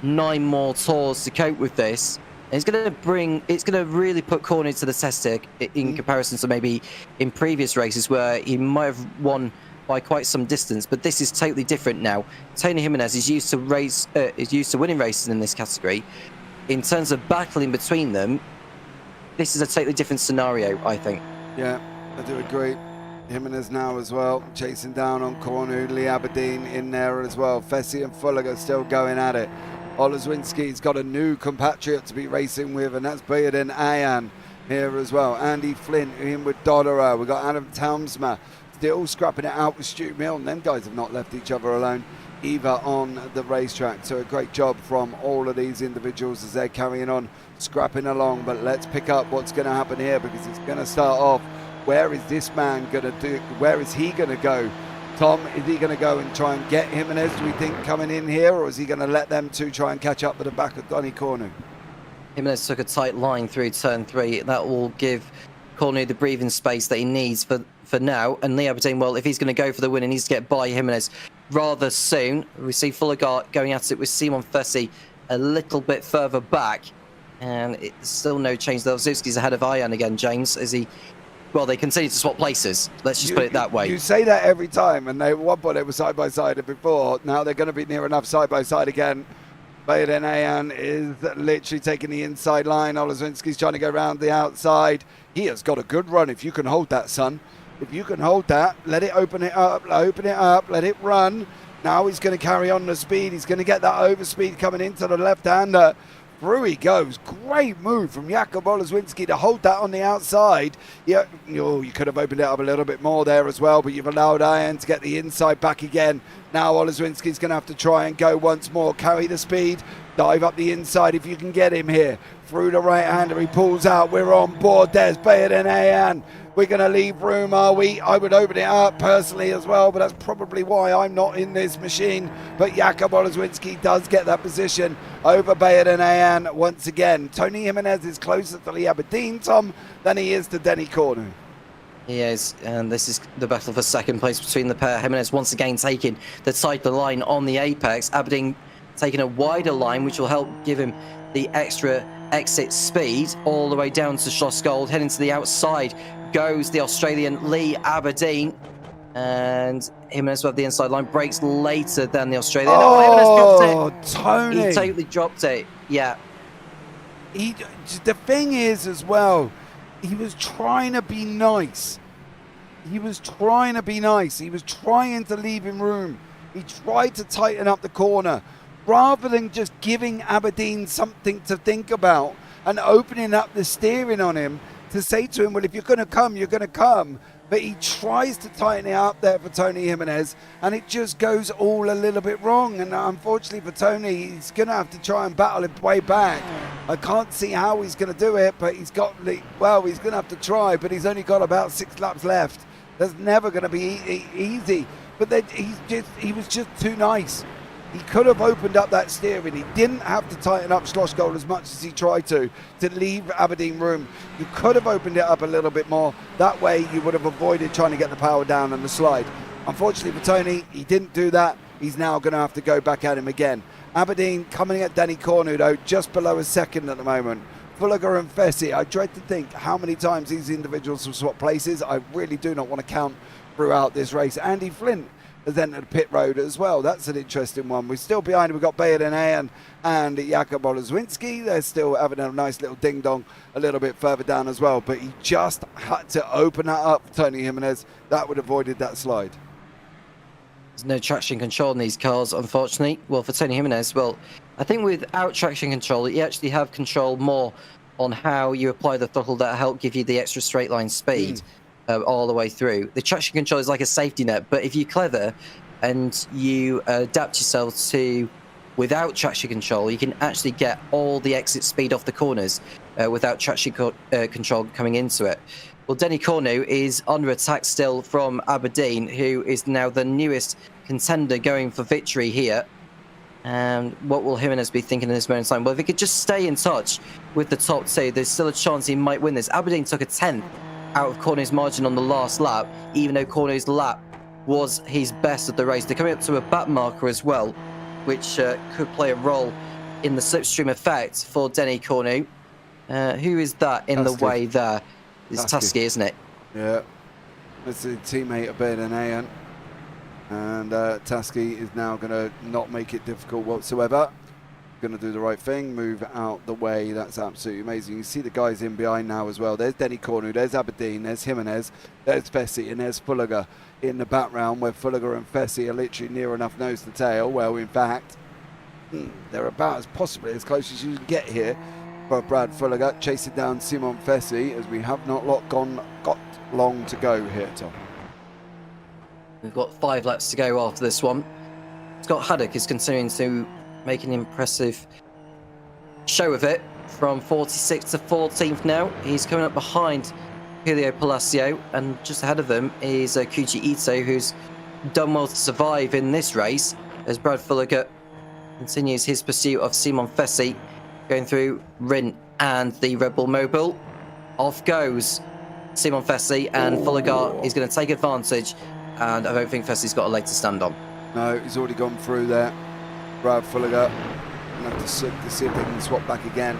9 more tours to cope with this. And it's going to really put Cornu to the test here in comparison to maybe in previous races where he might have won by quite some distance, but this is totally different now. Tony Jimenez is used to winning races in this category. In terms of battling between them, this is a totally different scenario, I think. Yeah, I do agree. Jimenez now as well, chasing down on Cornu. Lee Aberdeen in there as well. Fessy and Fulliger still going at it. Oleszewski's got a new compatriot to be racing with, and that's Bayard Ayan here as well. Andy Flint in with Dodderer. We've got Adam Townsma still scrapping it out with Stu Milne. Them guys have not left each other alone either on the racetrack. So a great job from all of these individuals as they're carrying on, scrapping along. But let's pick up what's going to happen here, because it's going to start off. Where is this man going to do? Where is he going to go Tom, is he going to go and try and get Jimenez, do we think, coming in here, or is he going to let them two try and catch up at the back of Donny Cornu? Jimenez took a tight line through turn 3. That will give Cornu the breathing space that he needs for now. And Lee Aberdeen, well, if he's going to go for the win, he needs to get by Jimenez rather soon. We see Fullergart going at it with Simon Fessy a little bit further back. And it's still no change. Zewski's ahead of Ian again, James, as he... Well, they continue to swap places. Let's just put it that way. You say that every time, and at one point they were side by side before. Now they're going to be near enough side by side again. Baden Ayan is literally taking the inside line. Oleszynski's trying to go around the outside. He has got a good run. If you can hold that, son. If you can hold that, let it open it up, let it run. Now he's going to carry on the speed. He's going to get that overspeed coming into the left-hander. Through he goes. Great move from Jakub Oleszynski to hold that on the outside. Yeah, you could have opened it up a little bit more there as well, but you've allowed Ian to get the inside back again. Now Oleszynski's going to have to try and go once more. Carry the speed. Dive up the inside if you can get him here. Through the right-hander, he pulls out. We're on board. There's Baden Ayan. We're going to leave room, are we? I would open it up personally as well, but that's probably why I'm not in this machine. But Jakub Oleszynski does get that position over Baden Ayan once again. Tony Jimenez is closer to Lee Aberdeen, Tom, than he is to Denny Cornu. He is, and this is the battle for second place between the pair. Jimenez once again taking the tighter line on the apex. Aberdeen taking a wider line, which will help give him the extra exit speed all the way down to Schlossgold. Heading to the outside goes the Australian Lee Aberdeen, and Jimenez with the inside line breaks later than the Australian. Oh, Tony! He totally dropped it. Yeah. The thing is, as well, he was trying to be nice. He was trying to leave him room. He tried to tighten up the corner rather than just giving Aberdeen something to think about and opening up the steering on him to say to him, well, if you're going to come, you're going to come. But he tries to tighten it up there for Tony Jimenez, and it just goes all a little bit wrong. And unfortunately for Tony, he's going to have to try and battle his way back. I can't see how he's going to do it, but he's going to have to try, but he's only got about 6 laps left. That's never going to be easy. But then he was just too nice. He could have opened up that steering. He didn't have to tighten up Schlossgold as much as he tried to leave Aberdeen room. You could have opened it up a little bit more. That way you would have avoided trying to get the power down on the slide. Unfortunately for Tony, he didn't do that. He's now going to have to go back at him again. Aberdeen coming at Denny Cornu, though, just below a second at the moment. Fulliger and Fessy, I dread to think how many times these individuals will swap places. I really do not want to count throughout this race. Andy Flint has entered the pit road as well. That's an interesting one. We're still behind. We've got Baden Ayan and Jakub Oleszynski. They're still having a nice little ding-dong a little bit further down as well. But he just had to open that up, Tony Jimenez. That would have avoided that slide. There's no traction control in these cars, unfortunately. Well, for Tony Jimenez, well, I think without traction control, you actually have control more on how you apply the throttle that help give you the extra straight line speed. All the way through. The traction control is like a safety net, but if you're clever and you adapt yourself to without traction control, you can actually get all the exit speed off the corners without traction control coming into it. Well, Denny Cornu is under attack still from Aberdeen, who is now the newest contender going for victory here. And what will Jimenez be thinking in this moment in time? Well, if he could just stay in touch with the top two, there's still a chance he might win this. Aberdeen took a 10th out of Cornu's margin on the last lap, even though Cornu's lap was his best of the race. They're coming up to a back marker as well, which could play a role in the slipstream effect for Denny Cornu. Who is that in the way there? It's Tusky, isn't it? Yeah, it's a teammate of Baden Ayan. And Tusky is now going to not make it difficult whatsoever. Going to do the right thing, move out the way. That's absolutely amazing. You see the guys in behind now as well. There's Denny Cornu, there's Aberdeen, there's Jimenez, there's Fessy, and there's Fulliger in the background, where Fulliger and Fessy are literally near enough nose to tail. Well, in fact, they're about as possibly as close as you can get here for Brad Fulliger, chasing down Simon Fessy, as we have not got long to go here, Tom. We've got 5 laps to go after this one. Scott Haddock is continuing to make an impressive show of it from 46th to 14th now. He's coming up behind Julio Palacio, and just ahead of them is Kuji Ito, who's done well to survive in this race as Brad Fulliger continues his pursuit of Simon Fessy, going through Rin and the RedBull Mobile. Off goes Simon Fessy, and Fulliger is going to take advantage, and I don't think Fessy's got a leg to stand on. No, he's already gone through there. Brad Fulliger. We'll have to see if they can swap back again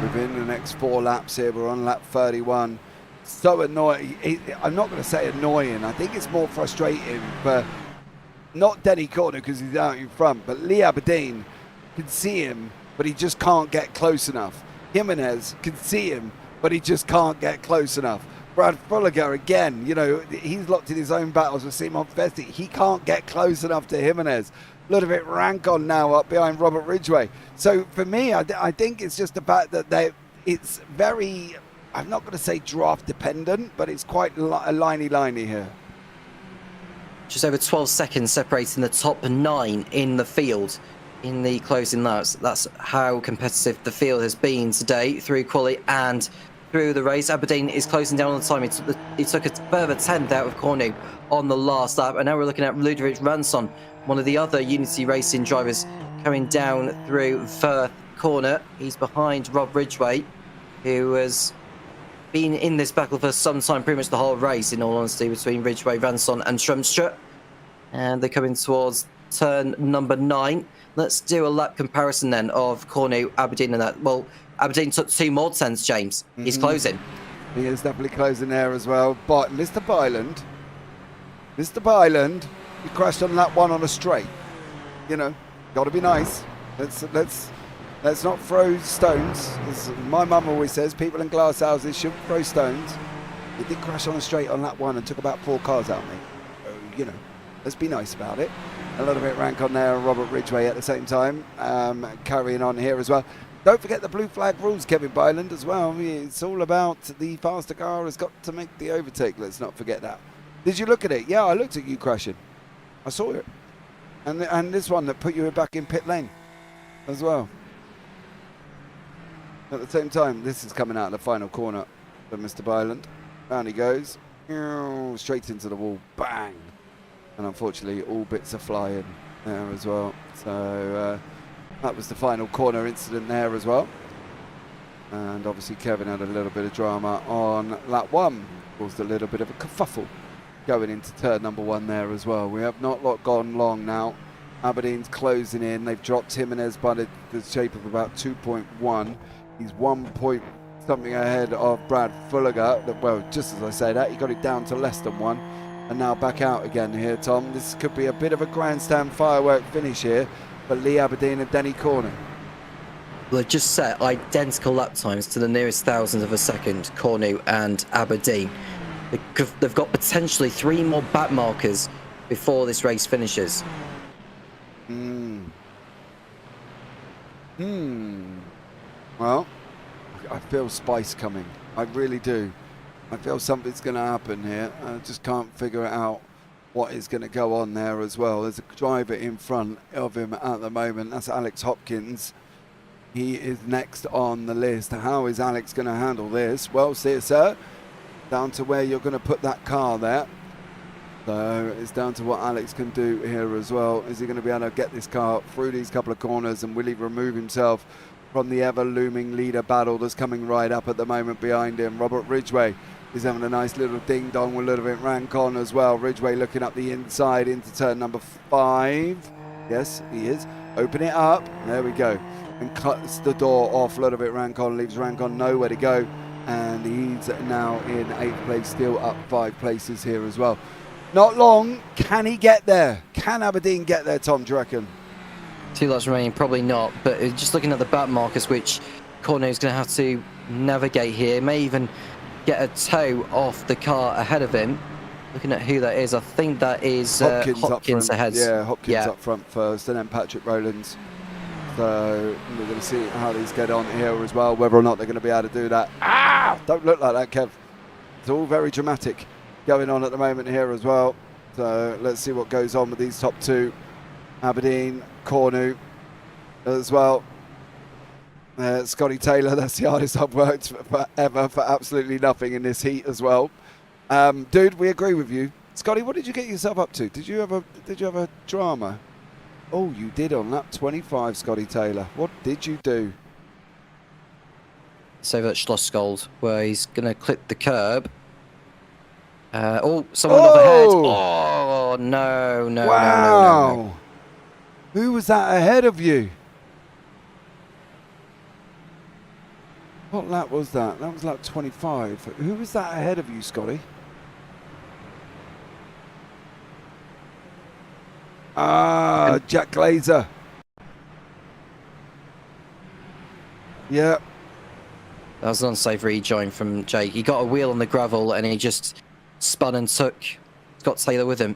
within the next 4 laps here. We're on lap 31. So annoying. I'm not going to say annoying. I think it's more frustrating for not Denny Corner because he's out in front, but Lee Aberdeen can see him, but he just can't get close enough. Jimenez can see him, but he just can't get close enough. Brad Fulliger again, you know, he's locked in his own battles with Simon Fessy. He can't get close enough to Jimenez. Ludovic Rancon now up behind Robert Ridgway. So for me, I think it's just the fact that it's very, I'm not going to say draft dependent, but it's quite liney here. Just over 12 seconds separating the top 9 in the field in the closing laps. That's how competitive the field has been today through quali and through the race. Aberdeen is closing down on the time. He took a further 10th out of Cornu on the last lap, and now we're looking at Ludovic Rancon, one of the other Unity Racing drivers, coming down through Firth Corner. He's behind Rob Ridgway, who has been in this battle for some time, pretty much the whole race, in all honesty, between Ridgway, Rancon and Strömstra. And they're coming towards turn number 9. Let's do a lap comparison then of Cornu, Aberdeen and that. Well, Aberdeen took 2 more 10s, James. He's closing. He is definitely closing there as well. But Mr. Byland, he crashed on lap 1 on a straight. You know, got to be nice. Let's not throw stones. As my mum always says, people in glass houses shouldn't throw stones. He did crash on a straight on lap 1 and took about 4 cars out, mate. So, you know, let's be nice about it. A little bit rank on there, and Robert Ridgway at the same time, carrying on here as well. Don't forget the blue flag rules, Kevin Byland, as well. I mean, it's all about the faster car has got to make the overtake. Let's not forget that. Did you look at it? Yeah, I looked at you crashing. I saw it. And this one that put you back in pit lane as well. At the same time, this is coming out of the final corner for Mr. Byland. Down he goes. Straight into the wall. Bang. And unfortunately, all bits are flying there as well. So that was the final corner incident there as well. And obviously, Kevin had a little bit of drama on lap 1. Caused a little bit of a kerfuffle going into turn number 1 there as well. We have not gone long now. Aberdeen's closing in. They've dropped Jimenez by the shape of about 2.1. He's 1 point something ahead of Brad Fulliger. Well, just as I say that, he got it down to less than 1. And now back out again here, Tom. This could be a bit of a grandstand firework finish here for Lee Aberdeen and Denny Corner. Well, they've just set identical lap times to the nearest thousandth of a second, Cornu and Aberdeen. They've got potentially 3 more back markers before this race finishes. Well, I feel spice coming. I really do. I feel something's going to happen here. I just can't figure out what is going to go on there as well. There's a driver in front of him at the moment. That's Alex Hopkins. He is next on the list. How is Alex going to handle this? Well, see it, sir. Down to where you're going to put that car there. So it's down to what Alex can do here as well. Is he going to be able to get this car through these couple of corners, and will he remove himself from the ever-looming leader battle that's coming right up at the moment behind him? Robert Ridgway is having a nice little ding-dong with a little bit Rancon as well. Ridgway looking up the inside into turn number 5. Yes, he is. Open it up. There we go. And cuts the door off. A little bit Rancon, leaves Rancon nowhere to go. And he's now in 8th place, still up 5 places here as well. Not long. Can he get there? Can Aberdeen get there, Tom, do you reckon? 2 laps remaining, probably not. But just looking at the back markers, which Cornu is going to have to navigate here, may even get a toe off the car ahead of him. Looking at who that is, I think that is Hopkins ahead. Yeah, Hopkins up front first, and then Patrick Rowlands. So we're going to see how these get on here as well, whether or not they're going to be able to do that. Don't look like that, Kev. It's all very dramatic going on at the moment here as well. So let's see what goes on with these top 2. Aberdeen, Cornu as well. Scotty Taylor, that's the hardest I've worked forever for absolutely nothing in this heat as well. Dude, we agree with you. Scotty, what did you get yourself up to? Did you have a drama? Oh, you did on lap 25, Scotty Taylor. What did you do? So at Schlossgold, where he's going to clip the curb. Someone overhead. Oh, no. Wow. Who was that ahead of you? What lap was that? That was lap 25. Who was that ahead of you, Scotty? Jack Glazer. Yeah. That was an unsafe rejoin from Jake. He got a wheel on the gravel and he just spun and took Scott Taylor with him.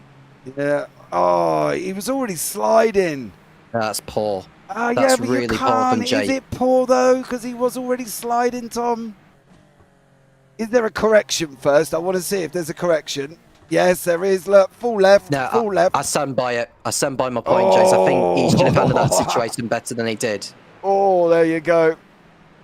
Yeah. Oh, he was already sliding. That's poor. That's really poor from Jake. Is it poor though? Because he was already sliding, Tom. Is there a correction first? I want to see if there's a correction. Yes, there is. Look, full left. No, full left. I stand by it. I stand by my point, Jace. I think he should have handled that situation better than he did. Oh, there you go.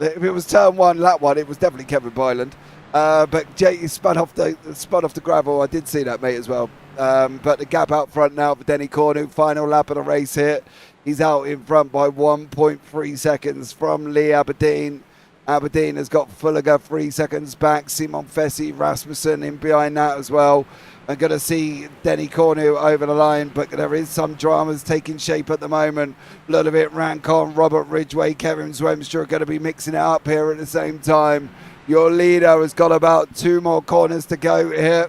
If it was turn one, lap one, it was definitely Kevin Byland. But Jake spun off the gravel. I did see that, mate, as well. But the gap out front now for Denny Cornu. Final lap of the race here. He's out in front by 1.3 seconds from Lee Aberdeen. Aberdeen has got Fulliger 3 seconds back. Simon Fessy, Rasmussen in behind that as well. I'm going to see Denny Cornu over the line, but there is some dramas taking shape at the moment. Ludovic Rancon, Robert Ridgway, Kevin Zwemstra are going to be mixing it up here at the same time. Your leader has got about 2 more corners to go here.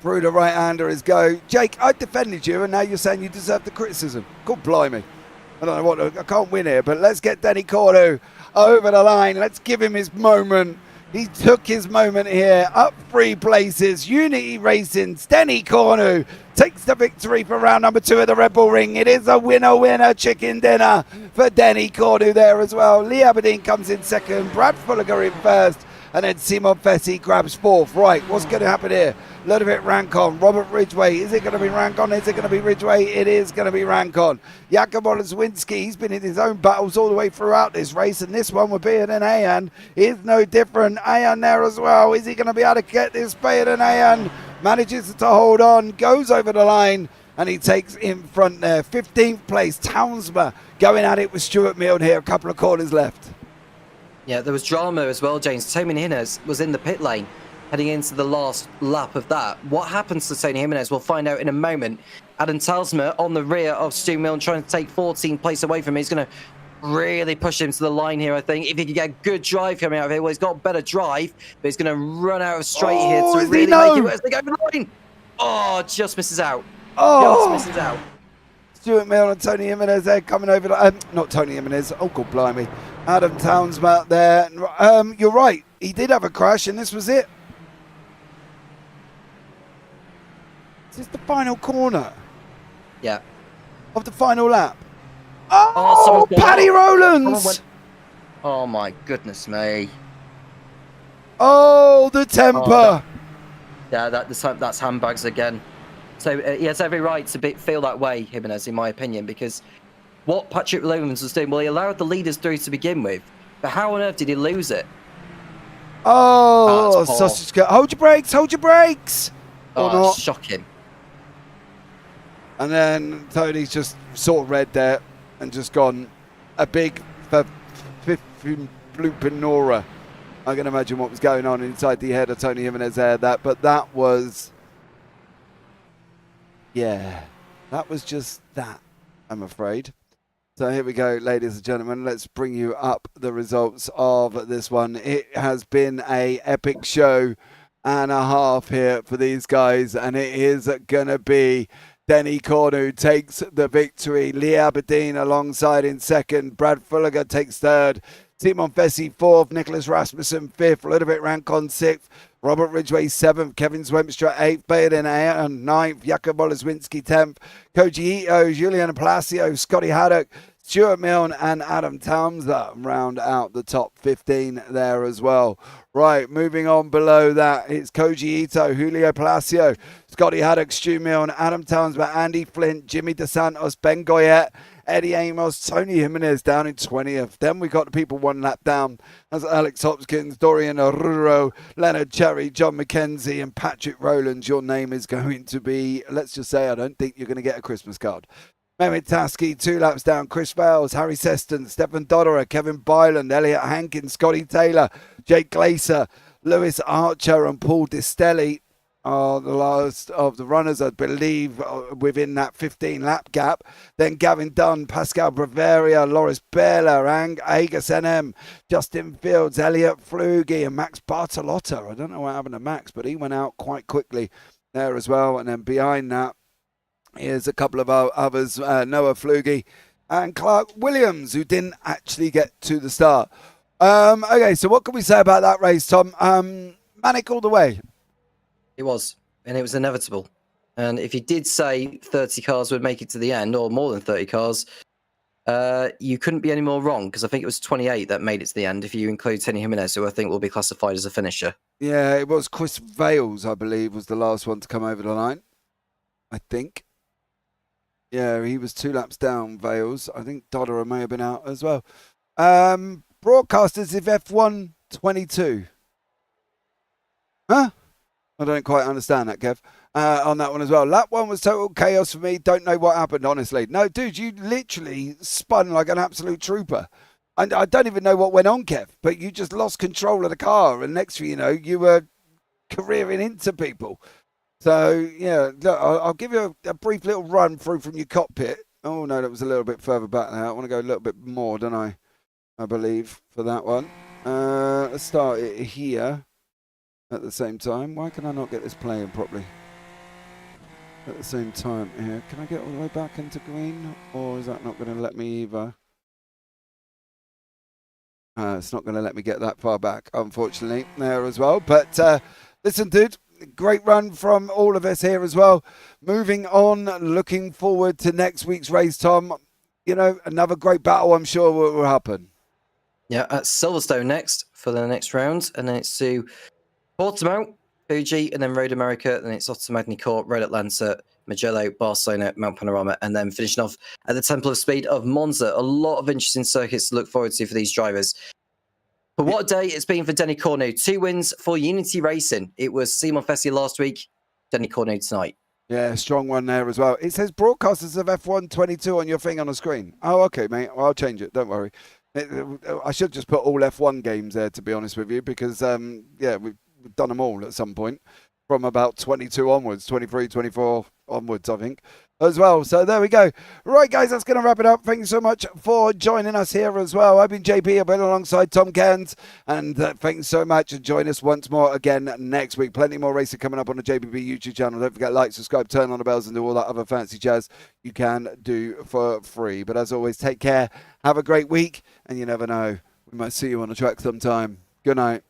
Through the right-hander is go. Jake, I defended you, and now you're saying you deserve the criticism. God blimey. I don't know what, I can't win here, but let's get Denny Cornu over the line. Let's give him his moment. He took his moment here, up 3 places. Unity Racing's Denny Cornu takes the victory for round number 2 of the RedBull Ring. It is a winner chicken dinner for Denny Cornu there as well. Lee Aberdeen comes in second, Brad Fulliger in first, and then Simon Fessy grabs 4th. Right, what's going to happen here? Ludovic Rancon, Robert Ridgway. Is it going to be Rancon? Is it going to be Ridgway? It is going to be Rancon. Jakub Oleswinski, he's been in his own battles all the way throughout this race, and this one with Bayard and Ayan is no different. Ayan there as well. Is he going to be able to get this? Bayard and Ayan manages to hold on, goes over the line, and he takes in front there. 15th place, Townsma going at it with Stuart Milne here. A couple of corners left. Yeah, there was drama as well, James. Tony Jimenez was in the pit lane heading into the last lap of that. What happens to Tony Jimenez, we'll find out in a moment. Adam Talsma on the rear of Stu Milne, trying to take 14th place away from him. He's going to really push him to the line here, I think. If he can get a good drive coming out of here, well, he's got better drive, but he's going to run out of straight here to really make it. Where's the over the line? Oh, just misses out. Just misses out. Stuart Milne and Tony Jimenez there coming over. Not Tony Jimenez. Oh, God blimey. Adam Townsma there. You're right. He did have a crash, and this was it. This is the final corner. Yeah. Of the final lap. Oh, Paddy Rowlands. Oh, my goodness me. Oh, the temper. That's handbags again. So he has every right to feel that way, Jimenez, in my opinion, because what Patrick Rowlands was doing, well, he allowed the leaders through to begin with, but how on earth did he lose it? Oh, sausage cut. Hold your brakes, hold your brakes. Oh, or not. Shocking. And then Tony's just sort of read there and just gone a big blooping Nora. I can imagine what was going on inside the head of Tony Jimenez there. But that was, yeah, that was just that, I'm afraid. So here we go, ladies and gentlemen. Let's bring you up the results of this one. It has been an epic show and a half here for these guys, and it is going to be Denny Cornu takes the victory. Lee Aberdeen alongside in second. Brad Fulliger takes third. Simon Fessy 4th. Nicholas Rasmussen 5th. Ludovic Rancon 6th. Robert Ridgway 7th. Kevin Zwemstra 8th. Bayard and 9th. Jakub Oleswinski 10th. Koji Ito, Julian Palacio, Scotty Haddock, Stuart Milne and Adam Townsma round out the top 15 there as well. Right, moving on below that, it's Koji Ito, Julio Palacio, Scotty Haddock, Stu Milne, Adam Townsma, Andy Flint, Jimmy DeSantos, Ben Goyette, Eddie Amos, Tony Jimenez down in 20th. Then we got the people 1 lap down. That's Alex Hopkins, Dorian Oruro, Leonard Cherry, John McKenzie, and Patrick Rowland. Your name is going to be, let's just say, I don't think you're going to get a Christmas card. Mehmet Taski, 2 laps down. Chris Vales, Harry Seston, Stefan Dodderer, Kevin Byland, Elliot Hankins, Scotty Taylor, Jake Glaser, Lewis Archer, and Paul Distelli are the last of the runners, I believe, within that 15-lap gap. Then Gavin Dunn, Pascal Bravaria, Loris Bela, Agus NM, Justin Fields, Elliot Flugie, and Max Bartolotta. I don't know what happened to Max, but he went out quite quickly there as well. And then behind that, here's a couple of others, Noah Flugie and Clark Williams, who didn't actually get to the start. Okay, so what can we say about that race, Tom? Manic all the way. It was, and it was inevitable. And if you did say 30 cars would make it to the end, or more than 30 cars, you couldn't be any more wrong, because I think it was 28 that made it to the end, if you include Tony Jimenez, who I think will be classified as a finisher. Yeah, it was Chris Vales, I believe, was the last one to come over the line, I think. Yeah, he was 2 laps down, Vales. I think Dodderer may have been out as well. Broadcasters, if F1 22. Huh? I don't quite understand that, Kev, on that one as well. Lap 1 was total chaos for me. Don't know what happened, honestly. No, dude, you literally spun like an absolute trooper. And I don't even know what went on, Kev, but you just lost control of the car. And next thing you know, you were careering into people. So, yeah, look, I'll give you a brief little run through from your cockpit. Oh, no, that was a little bit further back now. I want to go a little bit more, don't I? I believe, for that one. Let's start it here at the same time. Why can I not get this playing properly? At the same time here. Can I get all the way back into green? Or is that not going to let me either? It's not going to let me get that far back, unfortunately, there as well. But listen, dude. Great run from all of us here as well. Moving on, looking forward to next week's race, Tom. You know, another great battle, I'm sure, will happen. Yeah, at Silverstone next for the next round, and then it's to Portimao, Fuji, and then Road America, then it's Ottomagny Court, Road Atlanta, Mugello, Barcelona, Mount Panorama, and then finishing off at the Temple of Speed of Monza. A lot of interesting circuits to look forward to for these drivers. But what a day it's been for Denny Cornu. 2 wins for Unity Racing. It was Simon Fessy last week, Denny Cornu tonight. Yeah, strong one there as well. It says broadcasters of F1 22 on your thing on the screen. Oh, okay, mate. Well, I'll change it. Don't worry. I should just put all F1 games there, to be honest with you, because, yeah, we've done them all at some point from about 22 onwards, 23, 24 onwards, I think, as well. So there we go. Right, guys, that's going to wrap it up. Thank you so much for joining us here as well. I've been JP. I've been alongside Tom Cairns, and thanks so much. And join us once more again next week. Plenty more racing coming up on the JPB YouTube channel. Don't forget, like, subscribe, turn on the bells, and do all that other fancy jazz you can do for free. But as always, take care. Have a great week, and you never know, we might see you on the track sometime. Good night.